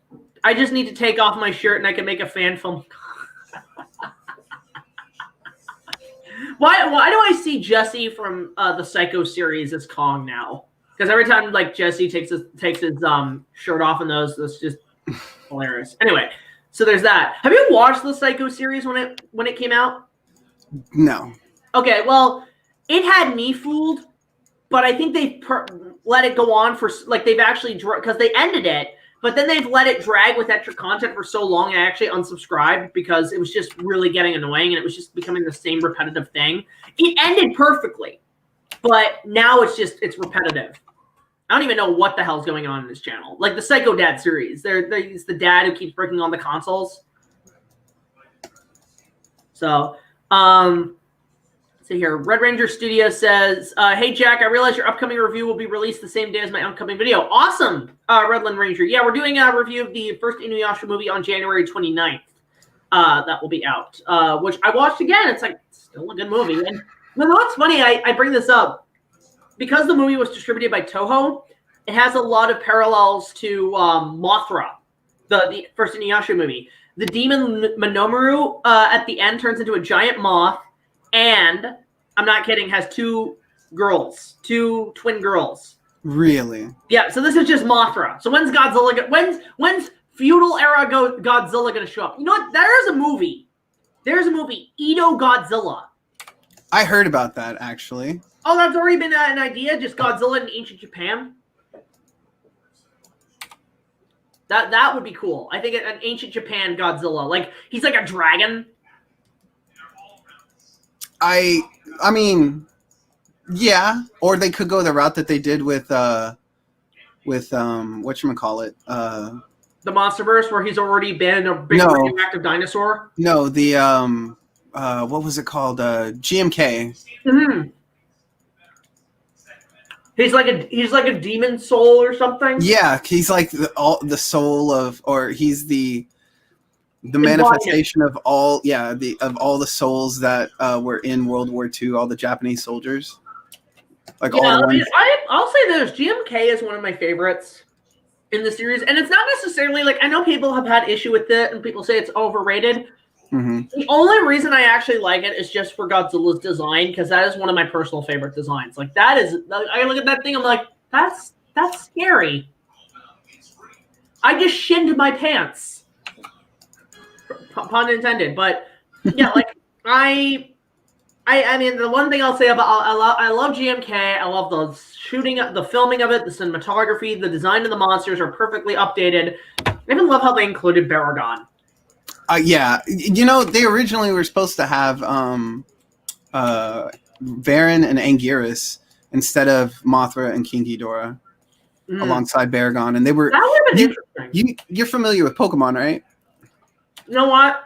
I just need to take off my shirt and I can make a fan film. Why do I see Jesse from the Psycho series as Kong now? Because every time Jesse takes his shirt off in those, that's just hilarious. Anyway, so there's that. Have you watched the Psycho series when it came out? No. Okay, well, it had me fooled, but I think they let it go on for they've actually because they ended it, but then they've let it drag with extra content for so long. I actually unsubscribed because it was just really getting annoying and it was just becoming the same repetitive thing. It ended perfectly, but now it's repetitive. I don't even know what the hell's going on in this channel. Like the Psycho Dad series, it's the dad who keeps breaking on the consoles. So, see here, Red Ranger Studio says, hey, Jack, I realize your upcoming review will be released the same day as my upcoming video. Awesome, Redland Ranger. Yeah, we're doing a review of the first Inuyasha movie on January 29th. That will be out, which I watched again. It's still a good movie. And you know what's funny? I bring this up. Because the movie was distributed by Toho, it has a lot of parallels to Mothra, the first Inuyasha movie. The demon Minomaru at the end turns into a giant moth, and I'm not kidding, has two twin girls. Really? Yeah. So this is just Mothra. So when's Godzilla? When's feudal era Godzilla gonna show up? You know what? There's a movie. There's a movie, Edo Godzilla. I heard about that actually. Oh, that's already been an idea. Just Godzilla in ancient Japan. That would be cool. I think an ancient Japan Godzilla, like he's like a dragon. I mean, yeah. Or they could go the route that they did with whatchamacallit, The Monsterverse, where he's already been a big radioactive dinosaur. No, the what was it called? GMK. Mm-hmm. He's like a demon soul or something. Yeah, he's like the soul of, or he's the manifestation of all the souls that were in World War II, all the Japanese soldiers. Like all the ones. I'll say this: GMK is one of my favorites in the series, and it's not necessarily like, I know people have had issue with it, and people say it's overrated. Mm-hmm. The only reason I actually like it is just for Godzilla's design, because that is one of my personal favorite designs. Like that is, I look at that thing, I'm like, that's scary. I just shinned my pants. Pun intended, but yeah, like I mean, the one thing I'll say about I love GMK. I love the shooting, the filming of it, the cinematography, the design of the monsters are perfectly updated. I even love how they included Baragon. Yeah, you know, they originally were supposed to have Varen and Anguirus instead of Mothra and King Ghidorah alongside Baragon, and they were. That would have been interesting. You're familiar with Pokemon, right? You know what?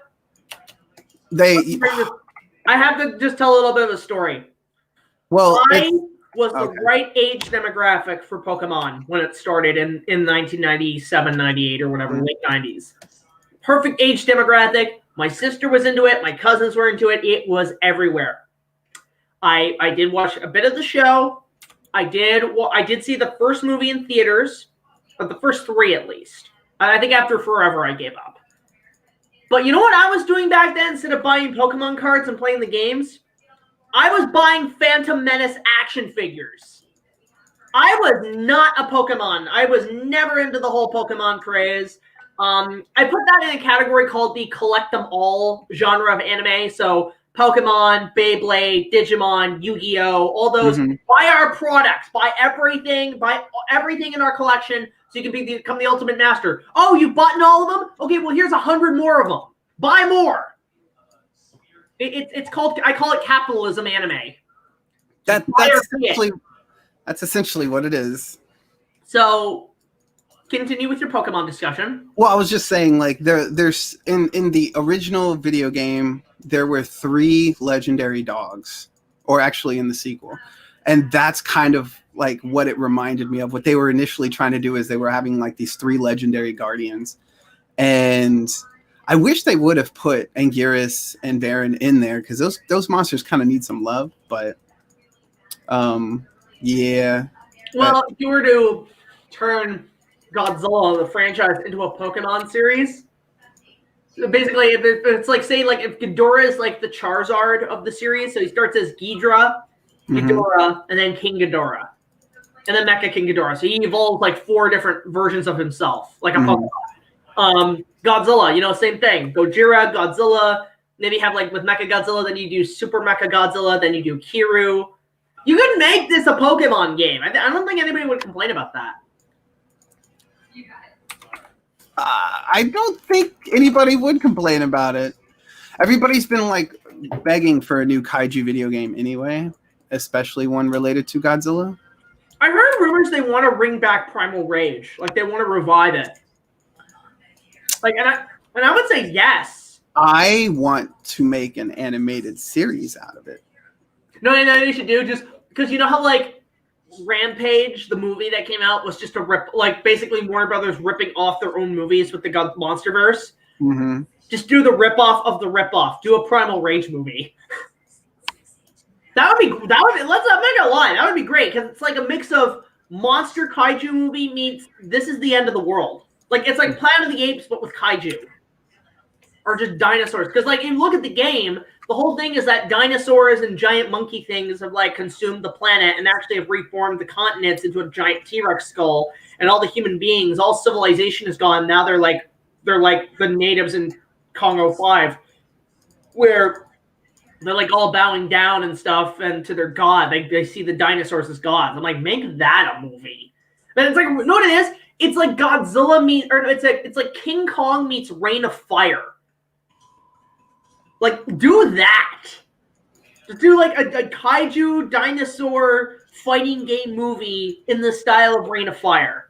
I have to just tell a little bit of a story. Well, I was the right age demographic for Pokemon when it started in 1997, 98, or whatever, late 90s. Perfect age demographic. My sister was into it. My cousins were into it. It was everywhere. I did watch a bit of the show. I did see the first movie in theaters, or the first three at least. I think after Forever, I gave up. But you know what I was doing back then instead of buying Pokemon cards and playing the games? I was buying Phantom Menace action figures. I was not a Pokemon. I was never into the whole Pokemon craze. I put that in a category called the collect them all genre of anime. So Pokemon, Beyblade, Digimon, Yu-Gi-Oh, all those. Buy our products. Buy everything in our collection so you can become the ultimate master. Oh, you bought all of them? Okay, well, here's 100 more of them. Buy more. It's called, I call it capitalism anime. That's essentially what it is. So continue with your Pokemon discussion. Well, I was just saying, like, there's in the original video game, there were 3 legendary dogs, or actually in the sequel, and that's kind of like what it reminded me of. What they were initially trying to do is they were having like these 3 legendary guardians, and I wish they would have put Anguirus and Varen in there, because those monsters kind of need some love. But yeah. Well, if you were to turn Godzilla, the franchise, into a Pokemon series, so basically, if it's like, say, like if Ghidorah is like the Charizard of the series, so he starts as Ghidorah, and then King Ghidorah, and then Mecha King Ghidorah. So he evolves like 4 different versions of himself, like a Pokemon. Godzilla, you know, same thing. Gojira, Godzilla. Maybe have like with Mecha Godzilla, then you do Super Mecha Godzilla, then you do Kiru. You could make this a Pokemon game. I don't think anybody would complain about that. I don't think anybody would complain about it. Everybody's been like begging for a new Kaiju video game anyway, especially one related to Godzilla. I heard rumors they want to bring back Primal Rage, like they want to revive it. Like, and I would say yes. I want to make an animated series out of it. No, you should do, just because you know how like Rampage, the movie that came out, was just a rip, like basically Warner Brothers ripping off their own movies with the Monsterverse. Just do the ripoff of the ripoff. Do a Primal Rage movie. That would be. Let's not make it a lie. That would be great, because it's like a mix of monster kaiju movie meets this is the end of the world. Like it's like Planet of the Apes, but with kaiju, or just dinosaurs. Because like, if you look at the game, the whole thing is that dinosaurs and giant monkey things have like consumed the planet and actually have reformed the continents into a giant T-Rex skull, and all the human beings, all civilization is gone. Now they're like the natives in Congo 5, where they're like all bowing down and stuff and to their god. They see the dinosaurs as gods. I'm like, make that a movie. But it's like, you know what it is? It's like Godzilla meets, or it's like King Kong meets Reign of Fire. Like, do that. Just do like a kaiju dinosaur fighting game movie in the style of Reign of Fire.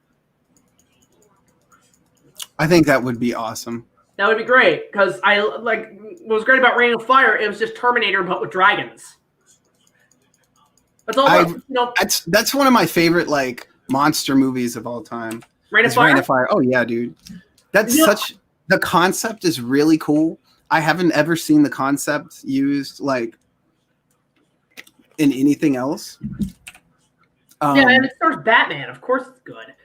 I think that would be awesome. That would be great, because I like what was great about Reign of Fire. It was just Terminator, but with dragons. That's all. That's one of my favorite like monster movies of all time. Reign of Fire. Reign of Fire. Oh yeah, dude. That's such. The concept is really cool. I haven't ever seen the concept used like in anything else. Yeah, and it stars Batman. Of course, it's good.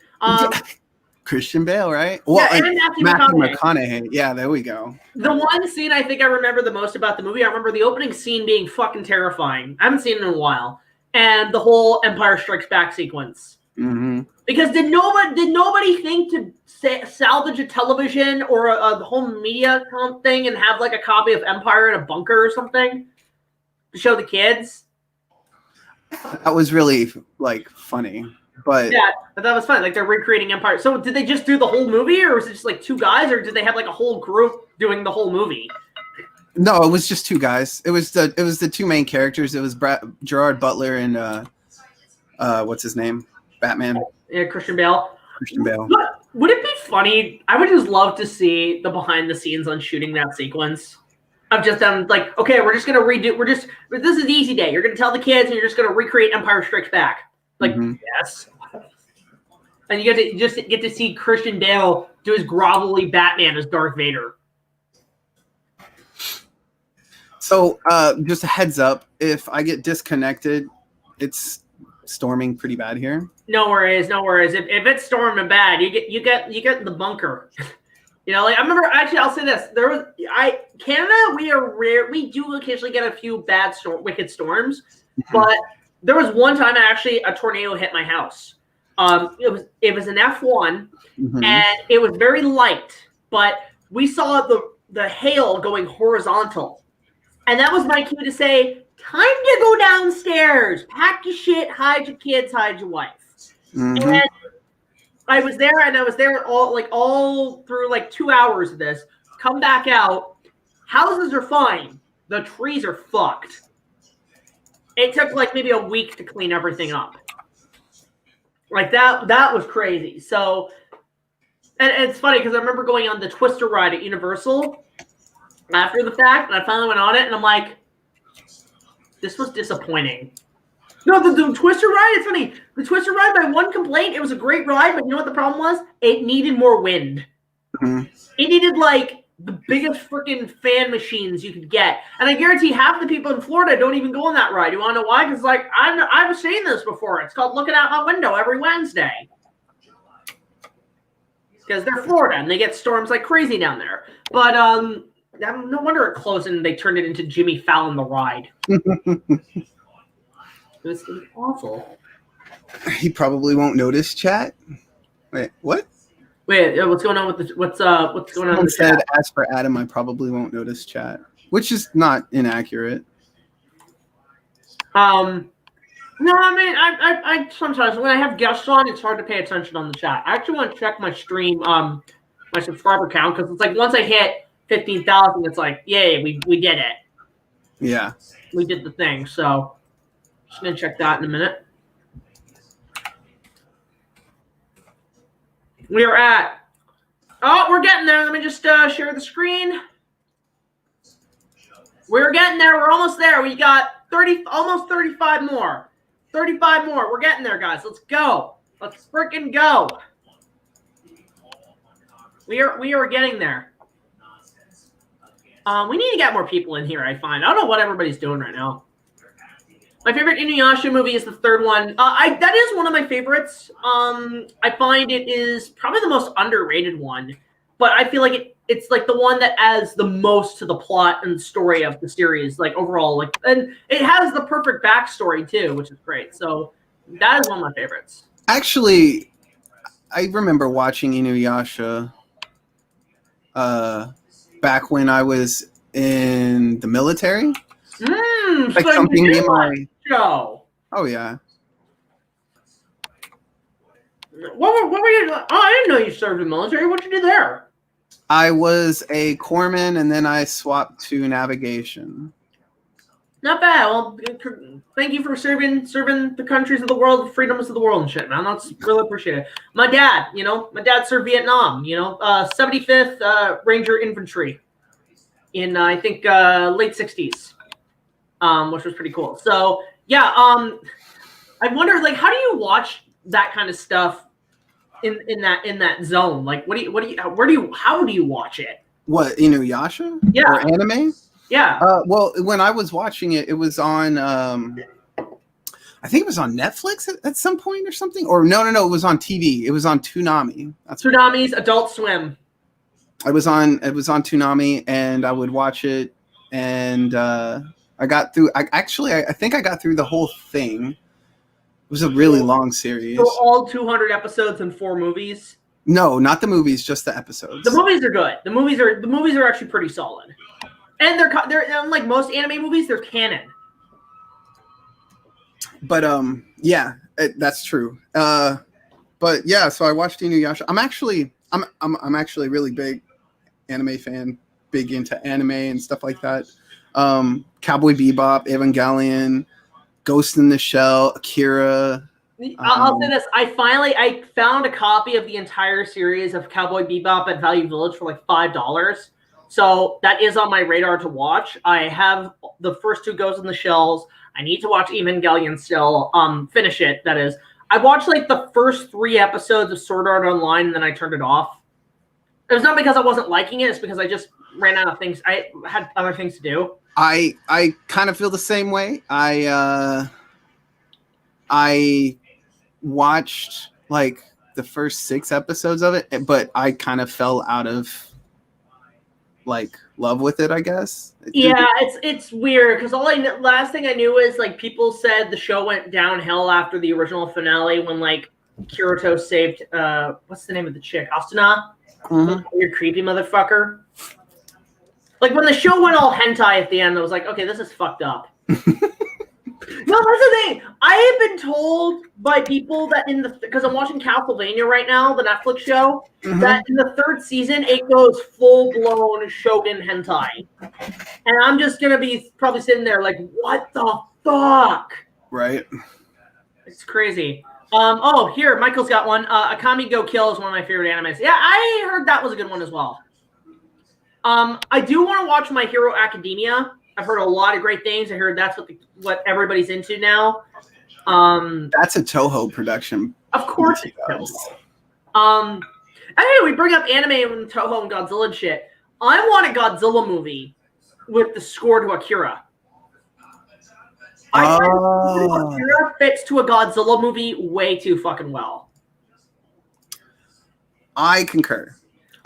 Christian Bale, right? Well, yeah, and Matthew McConaughey. Yeah, there we go. The one scene I think I remember the most about the movie, I remember the opening scene being fucking terrifying. I haven't seen it in a while, and the whole Empire Strikes Back sequence. Mm-hmm. Because did nobody think to salvage a television or a home media thing and have like a copy of Empire in a bunker or something to show the kids? That was really like funny, but yeah, but that was fun. Like they're recreating Empire. So did they just do the whole movie, or was it just like two guys, or did they have like a whole group doing the whole movie? No, it was just two guys. It was the two main characters. It was Gerard Butler and what's his name? Batman. Yeah, Christian Bale. Christian Bale. Would it be funny? I would just love to see the behind the scenes on shooting that sequence. Of just like, okay, we're just gonna redo. This is easy day. You're gonna tell the kids, and you're just gonna recreate Empire Strikes Back. Like, yes. And you get to see Christian Bale do his grovelly Batman as Darth Vader. So, just a heads up, if I get disconnected, it's storming pretty bad here. No worries, no worries. If it's storming bad, you get in the bunker. You know, like I remember. Actually, I'll say this: Canada. We are rare. We do occasionally get a few bad wicked storms, but there was one time actually a tornado hit my house. It was an F1, and it was very light, but we saw the hail going horizontal, and that was my cue to say, time to go downstairs, pack your shit, hide your kids, hide your wife. And I was there, and I was there all through like 2 hours of this. Come back out, houses are fine, the trees are fucked. It took like maybe a week to clean everything up. Like that was crazy. So, and it's funny because I remember going on the Twister ride at Universal after the fact, and I finally went on it, and I'm like, this was disappointing. No, the Twister ride, it's funny. The Twister ride, my one complaint, it was a great ride, but you know what the problem was? It needed more wind. It needed like the biggest freaking fan machines you could get. And I guarantee half the people in Florida don't even go on that ride. You want to know why? Because like I was saying this before. It's called looking out my window every Wednesday. Because they're Florida and they get storms like crazy down there. But no wonder it closed and they turned it into Jimmy Fallon the Ride. It was awful. He probably won't notice, chat. Wait, what? Wait, what's going on with the what's going on? Someone said, as for Adam, I probably won't notice chat, which is not inaccurate. No, I mean, I sometimes when I have guests on, it's hard to pay attention on the chat. I actually want to check my stream, my subscriber count, because it's like once I hit 15,000, it's like, yay, we did it. Yeah, we did the thing. So. Just gonna check that in a minute. We are at. Oh, we're getting there. Let me just share the screen. We're getting there. We're almost there. We got almost 35 more. 35 more. We're getting there, guys. Let's go. Let's freaking go. We are getting there. We need to get more people in here. I find. I don't know what everybody's doing right now. My favorite Inuyasha movie is the third one. That is one of my favorites. I find it is probably the most underrated one, but I feel like it's like the one that adds the most to the plot and story of the series, like overall. Like, and it has the perfect backstory too, which is great. So that is one of my favorites. Actually, I remember watching Inuyasha back when I was in the military. Like So something you in my show. Oh yeah. What were you? Oh, I didn't know you served in the military. What'd you do there? I was a corpsman and then I swapped to navigation. Not bad. Well, thank you for serving the countries of the world, the freedoms of the world and shit, man. That's really appreciated. My dad served Vietnam, 75th Ranger Infantry in, I think, late 60s, which was pretty cool. So, yeah, I wonder, like, how do you watch that kind of stuff in that zone? Like, how do you watch it? What, Inuyasha? Yeah. Or anime? Yeah. Well, when I was watching it, it was on, I think it was on Netflix at some point or something. Or no, it was on TV. It was on Toonami. Toonami's Adult Swim. It was on Toonami, and I would watch it, and I got through. I think I got through the whole thing. It was a really long series. So all 200 episodes and 4 movies. No, not the movies, just the episodes. The movies are good. The movies are actually pretty solid. And they're unlike most anime movies, they're canon. But yeah, that's true. But yeah, so I watched Inuyasha. I'm actually a really big anime fan, big into anime and stuff like that. Cowboy Bebop, Evangelion, Ghost in the Shell, Akira. I'll say this: I found a copy of the entire series of Cowboy Bebop at Value Village for like $5. So that is on my radar to watch. I have the first 2 Ghost in the Shells. I need to watch Evangelion still. Finish it. That is, I watched like the first 3 episodes of Sword Art Online, and then I turned it off. It was not because I wasn't liking it; it's because I just ran out of things. I had other things to do. I kind of feel the same way. I watched like the first 6 episodes of it, but I kind of fell out of like love with it, I guess. Yeah, it's weird because last thing I knew is like people said the show went downhill after the original finale when like Kirito saved what's the name of the chick? Asuna? Mm-hmm. Weird creepy motherfucker. Like when the show went all hentai at the end, I was like, okay, this is fucked up. No, that's the thing. I have been told by people that because I'm watching Castlevania right now, the Netflix show, that in the 3rd season it goes full blown Shogun hentai, and I'm just gonna be probably sitting there like, what the fuck? Right. It's crazy. Oh, here Michael's got one. Akame Go Kill is one of my favorite animes. Yeah, I heard that was a good one as well. I do want to watch My Hero Academia. I've heard a lot of great things. I heard that's what everybody's into now. That's a Toho production. Of course it does. Anyway, we bring up anime and Toho and Godzilla and shit. I want a Godzilla movie with the score to Akira. I think Akira fits to a Godzilla movie way too fucking well. I concur.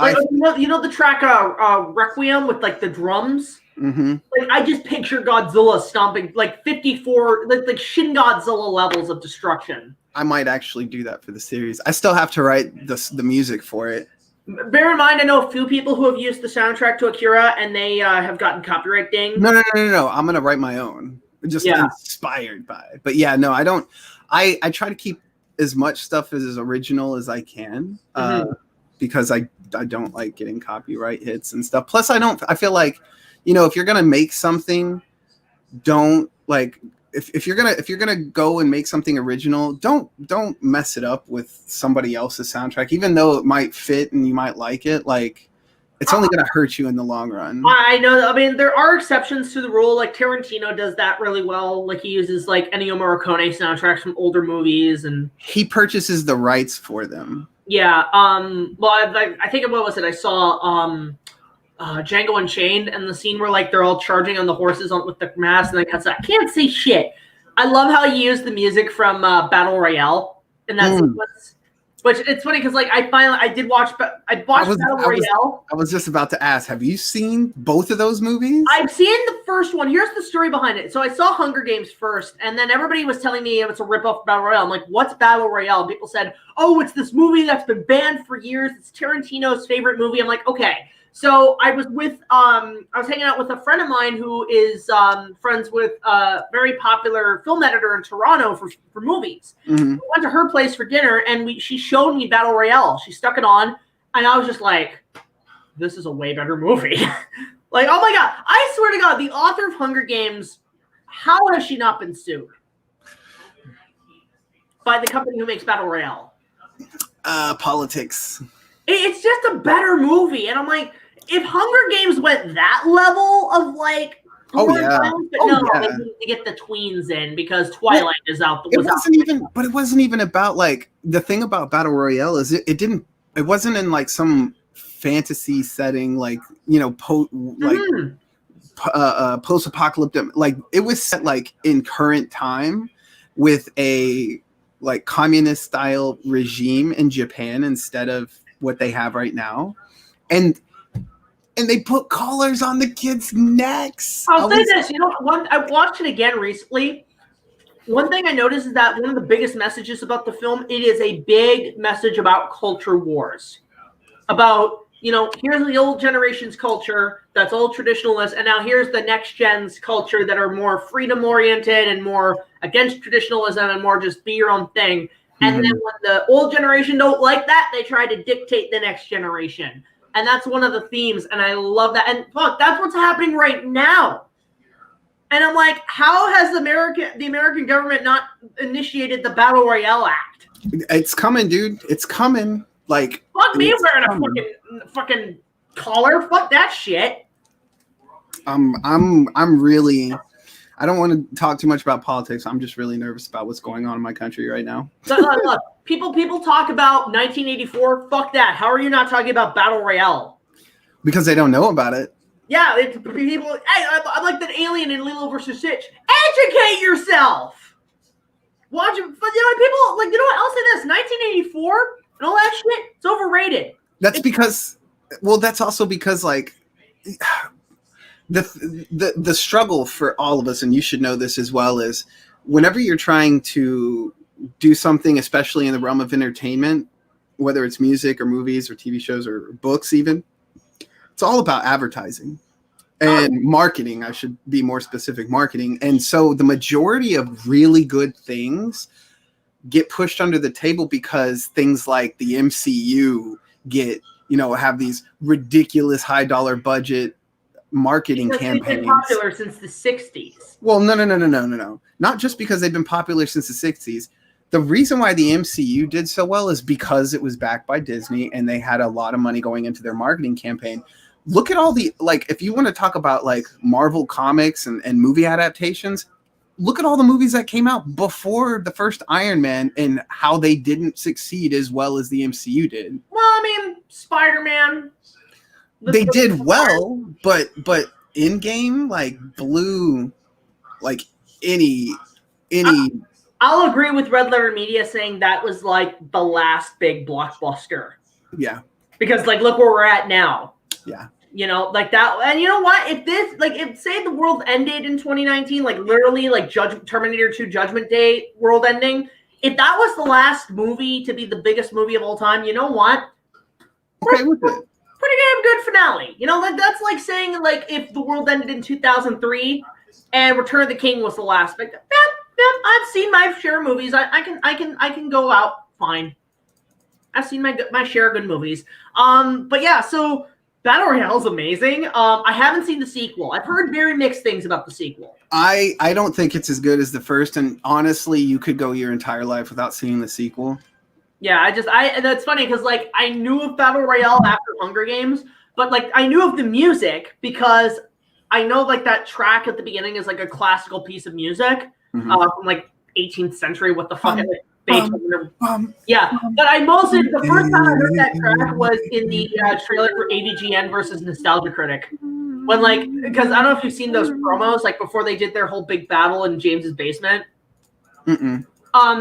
Like, you know the track Requiem with like the drums? Mm-hmm. Like I just picture Godzilla stomping like 54 like Shin Godzilla levels of destruction. I might actually do that for the series. I still have to write the music for it. Bear in mind, I know a few people who have used the soundtrack to Akira and they have gotten copyright ding. No. I'm gonna write my own. Just inspired by it. But yeah, no, I don't. I try to keep as much stuff as original as I can because I don't like getting copyright hits and stuff. Plus, I feel like, if you're gonna make something, don't like if you're gonna go and make something original, don't mess it up with somebody else's soundtrack, even though it might fit and you might like it. Like it's only gonna hurt you in the long run. I know. I mean, there are exceptions to the rule. Like Tarantino does that really well. Like he uses like Ennio Morricone soundtracks from older movies, and he purchases the rights for them. Yeah. Well, I think what was it? I saw Django Unchained, and the scene where like they're all charging on the horses with the mask, and then cuts out. I can't say shit. I love how he used the music from Battle Royale in that sequence. Which it's funny because like I watched Battle Royale. I was just about to ask, have you seen both of those movies? I've seen the first one. Here's the story behind it. So I saw Hunger Games first, and then everybody was telling me it's a ripoff of Battle Royale. I'm like, what's Battle Royale? And people said, oh, it's this movie that's been banned for years. It's Tarantino's favorite movie. I'm like, okay. So I was with I was hanging out with a friend of mine who is friends with a very popular film editor in Toronto for movies. Mm-hmm. We went to her place for dinner, and she showed me Battle Royale. She stuck it on, and I was just like, this is a way better movie. Like, oh my God. I swear to God, the author of Hunger Games, how has she not been sued? By the company who makes Battle Royale. Politics. It's just a better movie. And I'm like, if Hunger Games went that level of like, violence, but they need to get the tweens in because Twilight is out. But it wasn't even about like the thing about Battle Royale is it wasn't in like some fantasy setting like post-apocalyptic, like it was set like in current time with a like communist style regime in Japan instead of what they have right now, and they put collars on the kids' necks. I'll say this, I watched it again recently. One thing I noticed is that one of the biggest messages about the film, it is a big message about culture wars. About, here's the old generation's culture that's all traditionalist, and now here's the next gen's culture that are more freedom-oriented and more against traditionalism and more just be your own thing. And then when the old generation don't like that, they try to dictate the next generation. And that's one of the themes, and I love that. And fuck, that's what's happening right now. And I'm like, how has the American government not initiated the Battle Royale Act? It's coming, dude. It's coming. Like, fuck me wearing a fucking collar. Fuck that shit. I'm really. I don't want to talk too much about politics. I'm just really nervous about what's going on in my country right now. Look, people talk about 1984. Fuck that. How are you not talking about Battle Royale? Because they don't know about it. Yeah, people. Hey, I'm like that alien in Lilo vs. Stitch. Educate yourself. Watch it. But people like what? I'll say this: 1984 and all that shit. It's overrated. That's also because like. The struggle for all of us, and you should know this as well, is whenever you're trying to do something, especially in the realm of entertainment, whether it's music or movies or TV shows or books even, it's all about advertising and marketing. I should be more specific, marketing. And so the majority of really good things get pushed under the table because things like the MCU get, have these ridiculous high dollar budget marketing campaigns. They've been popular since the 60s. Well, no. Not just because they've been popular since the 60s. The reason why the MCU did so well is because it was backed by Disney and they had a lot of money going into their marketing campaign. Look at all the, like, if you want to talk about like Marvel comics and movie adaptations, look at all the movies that came out before the first Iron Man and how they didn't succeed as well as the MCU did. Well, I mean, Spider-Man. They did well, but Endgame like blew like any. I'll agree with Red Letter Media saying that was like the last big blockbuster. Yeah. Because like look where we're at now. Yeah. Like that, and you know what? If say the world ended in 2019, like literally like Terminator 2 Judgment Day world ending, if that was the last movie to be the biggest movie of all time, you know what? Okay with it. Pretty damn good finale. That's like saying like if the world ended in 2003 and Return of the King was the last. Like, I've seen my share of movies. I can go out fine. I've seen my share of good movies. But yeah, so Battle Royale is amazing. I haven't seen the sequel. I've heard very mixed things about the sequel. I don't think it's as good as the first, and honestly, you could go your entire life without seeing the sequel. Yeah, that's funny because like I knew of Battle Royale after Hunger Games, but like I knew of the music because I know like that track at the beginning is like a classical piece of music from like 18th century. What the fuck? Yeah, but I mostly the first time I heard that track was in the trailer for AVGN versus Nostalgia Critic. When like because I don't know if you've seen those promos like before they did their whole big battle in James's basement.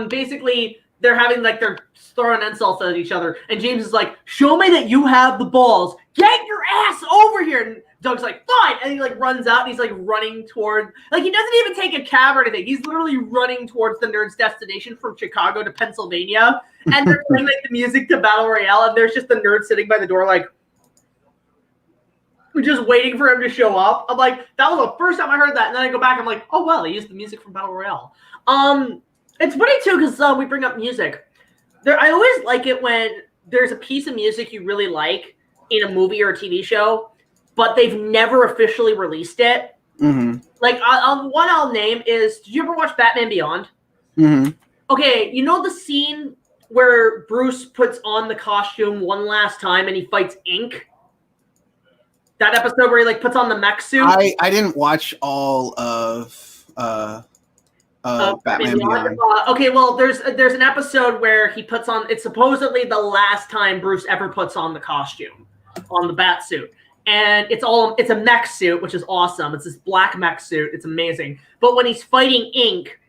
Basically, they're having like they're throwing insults at each other, and James is like, "Show me that you have the balls. Get your ass over here." And Doug's like, "Fine," and he like runs out, and he's like running toward, like he doesn't even take a cab or anything. He's literally running towards the nerds' destination from Chicago to Pennsylvania, and they're playing like the music to Battle Royale, and there's just the nerd sitting by the door, like just waiting for him to show up. I'm like, that was the first time I heard that, and then I go back, I'm like, oh well, they used the music from Battle Royale. It's funny too because we bring up music. I always like it when there's a piece of music you really like in a movie or a TV show, but they've never officially released it. Like one I'll name is, did you ever watch Batman Beyond? Okay, you know the scene where Bruce puts on the costume one last time and he fights Ink? That episode where he like puts on the mech suit? I didn't watch all of Batman Beyond. Okay, well, there's an episode where he puts on, it's supposedly the last time Bruce ever puts on the costume, on the bat suit. And it's a mech suit, which is awesome. It's this black mech suit. It's amazing. But when he's fighting Ink,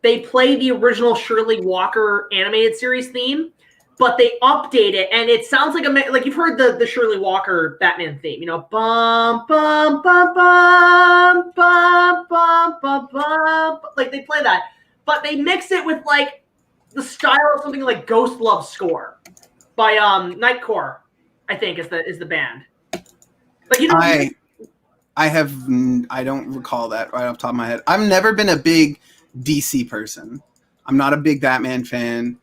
they play the original Shirley Walker animated series theme, but they update it, and it sounds like you've heard the Shirley Walker Batman theme, you know, bum bum bum bum bum bum bum bum, like they play that, but they mix it with like the style of something like Ghost Love Score by Nightcore, I think is the band. Like you know, I don't recall that right off the top of my head. I've never been a big DC person. I'm not a big Batman fan.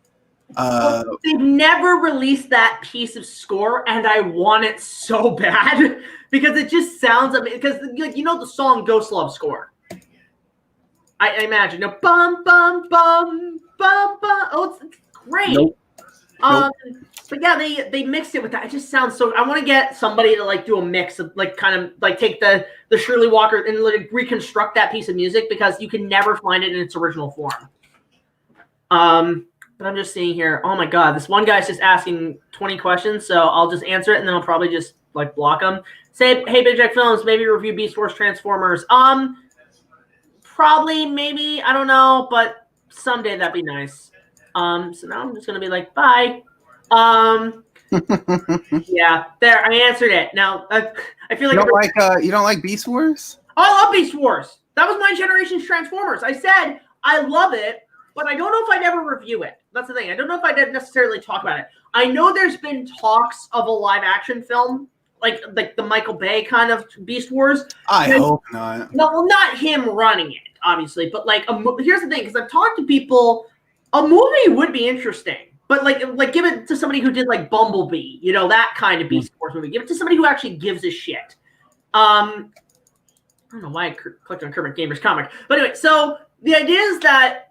They've never released that piece of score, and I want it so bad because it just sounds amazing. Because like you know the song "Ghost Love Score," I imagine bum bum bum bum bum. Oh, it's great. Nope. But yeah, they mixed it with that. It just sounds so. I want to get somebody to like do a mix of like kind of like take the Shirley Walker and like reconstruct that piece of music because you can never find it in its original form. But I'm just seeing here. Oh my God, this one guy's just asking 20 questions, so I'll just answer it and then I'll probably just like block them. Say, hey, BigJackFilms, maybe review Beast Wars Transformers. Probably, maybe, I don't know, but someday that'd be nice. So now I'm just gonna be like, bye. Yeah, there, I answered it. Now I feel like you don't like Beast Wars? Oh, I love Beast Wars. That was my generation's Transformers. I said I love it. But I don't know if I'd ever review it. That's the thing. I don't know if I'd necessarily talk about it. I know there's been talks of a live-action film, like the Michael Bay kind of Beast Wars. I hope not. No, well, not him running it, obviously. But like, here's the thing, because I've talked to people, a movie would be interesting. But like, give it to somebody who did like Bumblebee, you know, that kind of Beast Wars movie. Give it to somebody who actually gives a shit. I don't know why I clicked on Kermit Gamer's comic, but anyway. So the idea is that.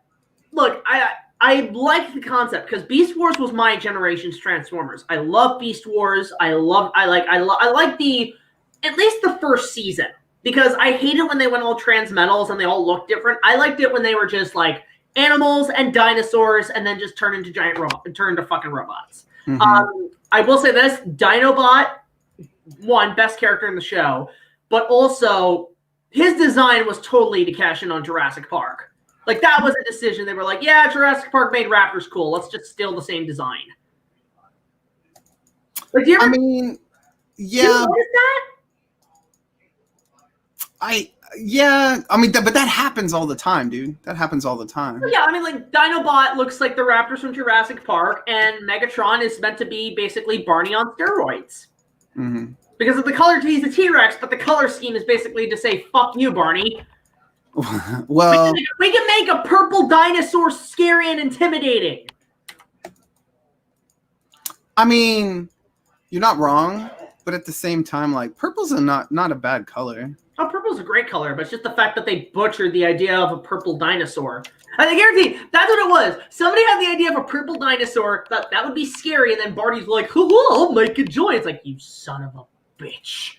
Look, I like the concept because Beast Wars was my generation's Transformers. I love Beast Wars. I like the at least the first season because I hated when they went all transmetals and they all looked different. I liked it when they were just like animals and dinosaurs and then just turned into giant robots and turned into fucking robots. I will say this: Dinobot, one best character in the show, but also his design was totally to cash in on Jurassic Park. Like, that was a decision. They were like, yeah, Jurassic Park made Raptors cool. Let's just steal the same design. Like, do you ever, yeah. Do you notice that? But that happens all the time, dude. That happens all the time. Yeah, like, Dinobot looks like the Raptors from Jurassic Park, and Megatron is meant to be basically Barney on steroids. Because of the color, he's a T-Rex, but the color scheme is basically to say, fuck you, Barney. Well, we can make a purple dinosaur scary and intimidating. You're not wrong, but at the same time, like, purple's not a bad color. Oh, purple's a great color, but it's just the fact that they butchered the idea of a purple dinosaur. I guarantee that's what it was. Somebody had the idea of a purple dinosaur, thought that would be scary, and then Barney's like, I'll make a joy. It's like, you son of a bitch.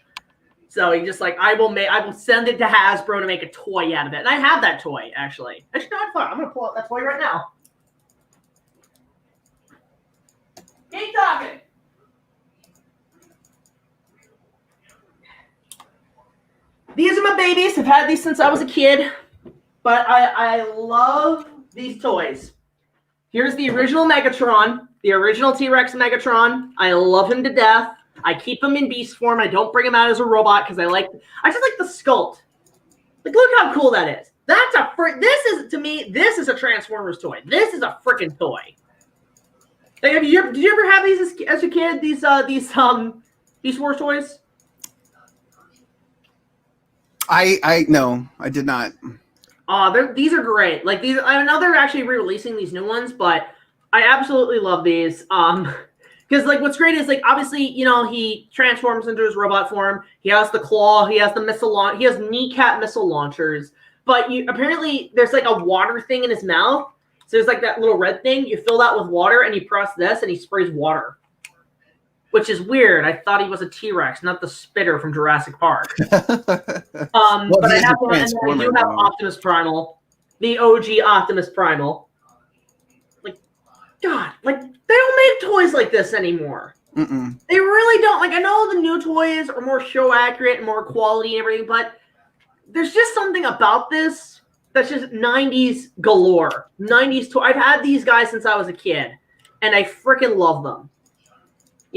So he just like, I will send it to Hasbro to make a toy out of it. And I have that toy, actually. Actually, no, I'm going to pull out that toy right now. Keep talking. These are my babies. I've had these since I was a kid. But I love these toys. Here's the original Megatron, the original T-Rex Megatron. I love him to death. I keep him in beast form. I don't bring him out as a robot because I just like the sculpt. Like, look how cool that is. To me, this is a Transformers toy. This is a freaking toy. Like, did you ever have these as a kid? These Beast Wars toys? No, I did not. These are great. Like these, I know they're actually re-releasing these new ones, but I absolutely love these. Because like what's great is like obviously he transforms into his robot form. He has the claw. He has the missile launch. He has kneecap missile launchers. But apparently there's like a water thing in his mouth. So there's like that little red thing. You fill that with water, and you press this, and he sprays water. Which is weird. I thought he was a T-Rex, not the spitter from Jurassic Park. But I do have Optimus Primal, the OG Optimus Primal. Like, God, like they don't make toys like this anymore. Mm-mm. They really don't. Like, I know the new toys are more show accurate and more quality and everything, but there's just something about this that's just 90s galore. 90s toy. I've had these guys since I was a kid, and I freaking love them.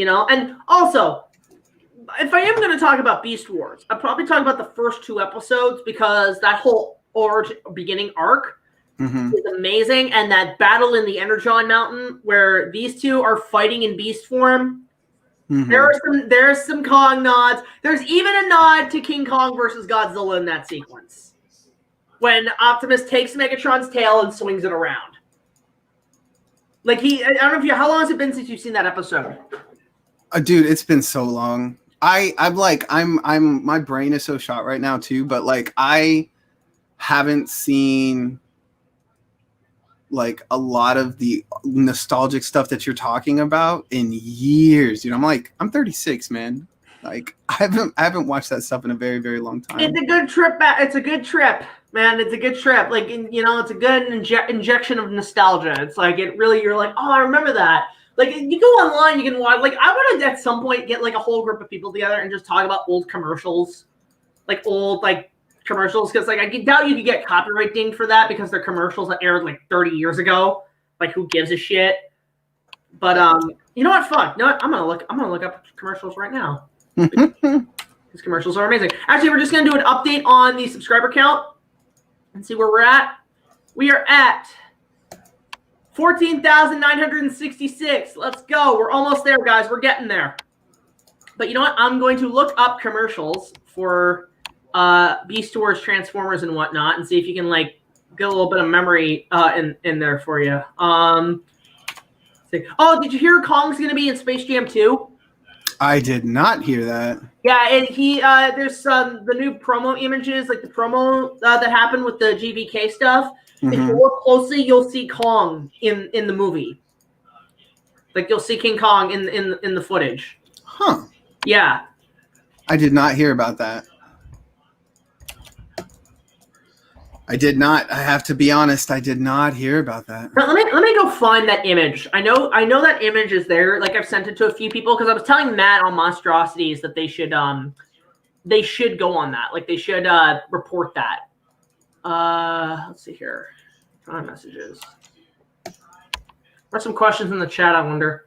And also, if I am going to talk about Beast Wars, I'll probably talk about the first 2 episodes because that whole beginning arc is amazing. And that battle in the Energon Mountain where these two are fighting in beast form. There's some Kong nods. There's even a nod to King Kong versus Godzilla in that sequence. When Optimus takes Megatron's tail and swings it around. Like I don't know how long has it been since you've seen that episode? Dude, it's been so long. I'm my brain is so shot right now too, but like I haven't seen like a lot of the nostalgic stuff that you're talking about in years. I'm 36, man. Like I haven't watched that stuff in a very, very long time. It's a good trip back. It's a good trip, man. It's a good trip. Like it's a good injection of nostalgia. It's like you're like, oh, I remember that. Like, you go online, you can watch. Like, I want to at some point get like a whole group of people together and just talk about old commercials, like old commercials, because like I doubt you could get copyright dinged for that because they're commercials that aired like 30 years ago. Like, who gives a shit? But you know what? Fuck. You know what? I'm gonna look up commercials right now. These commercials are amazing. Actually, we're just gonna do an update on the subscriber count and see where we're at. We are at 14,966. Let's go. We're almost there, guys. We're getting there. But you know what? I'm going to look up commercials for Beast Wars, Transformers, and whatnot, and see if you can like get a little bit of memory in there for you. Oh, did you hear Kong's going to be in Space Jam 2? I did not hear that. Yeah, and there's the new promo images, like the promo that happened with the GVK stuff. If you look closely, you'll see Kong in the movie. Like you'll see King Kong in the footage. Huh. Yeah. I did not hear about that. I did not. I have to be honest. I did not hear about that. Let me go find that image. I know that image is there. Like I've sent it to a few people because I was telling Matt on Monstrosities that they should go on that. Like they should report that. Let's see here. Try messages. There's some questions in the chat, I wonder.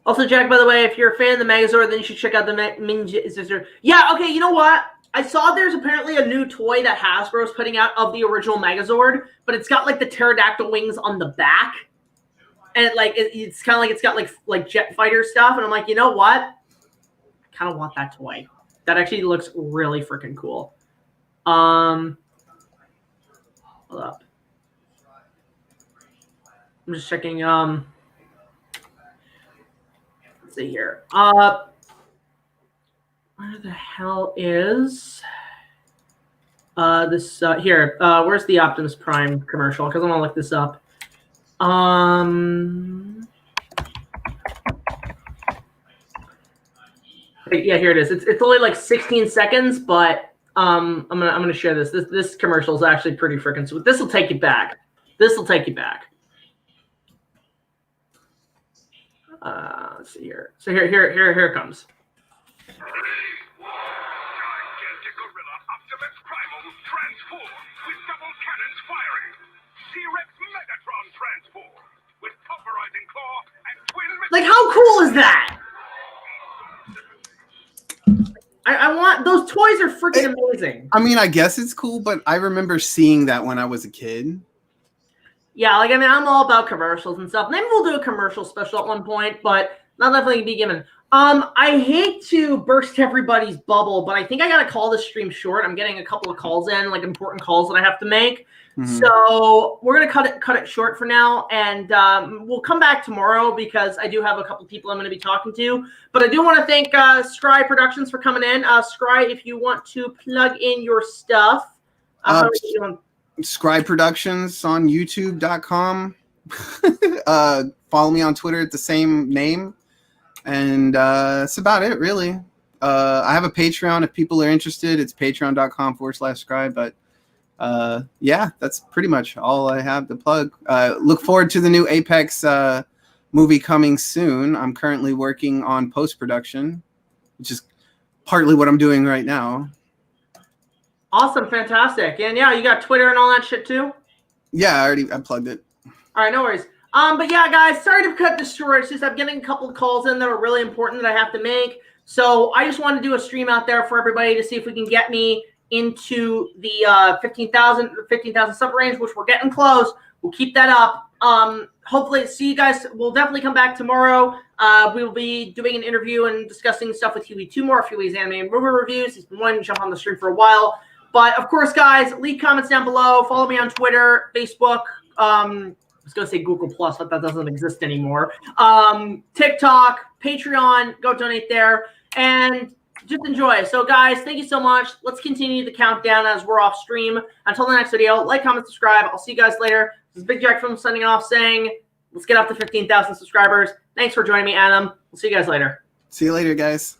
Also, Jack, by the way, if you're a fan of the Megazord, then you should check out the Ninja. Yeah, okay, you know what? I saw there's apparently a new toy that Hasbro's putting out of the original Megazord, but it's got like the pterodactyl wings on the back. And it's kind of like it's got like jet fighter stuff. And I'm like, you know what? I kind of want that toy. That actually looks really freaking cool. Hold up. I'm just checking. Let's see here. Where the hell is this? Here. Where's the Optimus Prime commercial? Because I want to look this up. Yeah, here it is. It's only like 16 seconds, but I'm gonna share this. This commercial is actually pretty freaking sweet. This will take you back. This will take you back. Let's see here. So here it comes. Gigantic gorilla Optimus Primal transforms with double how cool is that? I want those toys are freaking amazing. I mean, I guess it's cool, but I remember seeing that when I was a kid. Yeah, like I mean, I'm all about commercials and stuff. Maybe we'll do a commercial special at one point, but not definitely gonna be given. I hate to burst everybody's bubble, but I think I gotta call this stream short. I'm getting a couple of calls in, like important calls that I have to make. So we're gonna cut it short for now, and we'll come back tomorrow because I do have a couple people I'm gonna be talking to. But I do want to thank SCRYE Productions for coming in. SCRYE, if you want to plug in your stuff, how are you doing? SCRYE Productions on YouTube.com. Follow me on Twitter at the same name. And that's about it, really. I have a Patreon if people are interested. It's patreon.com/SCRYE. But yeah, that's pretty much all I have to plug. Look forward to the new Apex movie coming soon. I'm currently working on post-production, which is partly what I'm doing right now. Awesome, fantastic. And yeah, you got Twitter and all that shit too? Yeah, I plugged it. All right, no worries. But yeah, guys, sorry to cut this short. It's just I'm getting a couple of calls in that are really important that I have to make. So I just want to do a stream out there for everybody to see if we can get me into the 15,000 sub range, which we're getting close. We'll keep that up. Hopefully, see you guys. We'll definitely come back tomorrow. We will be doing an interview and discussing stuff with HEWY TOONMORE, HEWY's anime and movie reviews. He's been wanting to jump on the stream for a while. But of course, guys, leave comments down below. Follow me on Twitter, Facebook. I was going to say Google Plus, but that doesn't exist anymore. TikTok, Patreon, go donate there. And just enjoy. So, guys, thank you so much. Let's continue the countdown as we're off stream. Until the next video, like, comment, subscribe. I'll see you guys later. This is BigJackFilms signing off saying, let's get up to 15,000 subscribers. Thanks for joining me, Adam. We'll see you guys later. See you later, guys.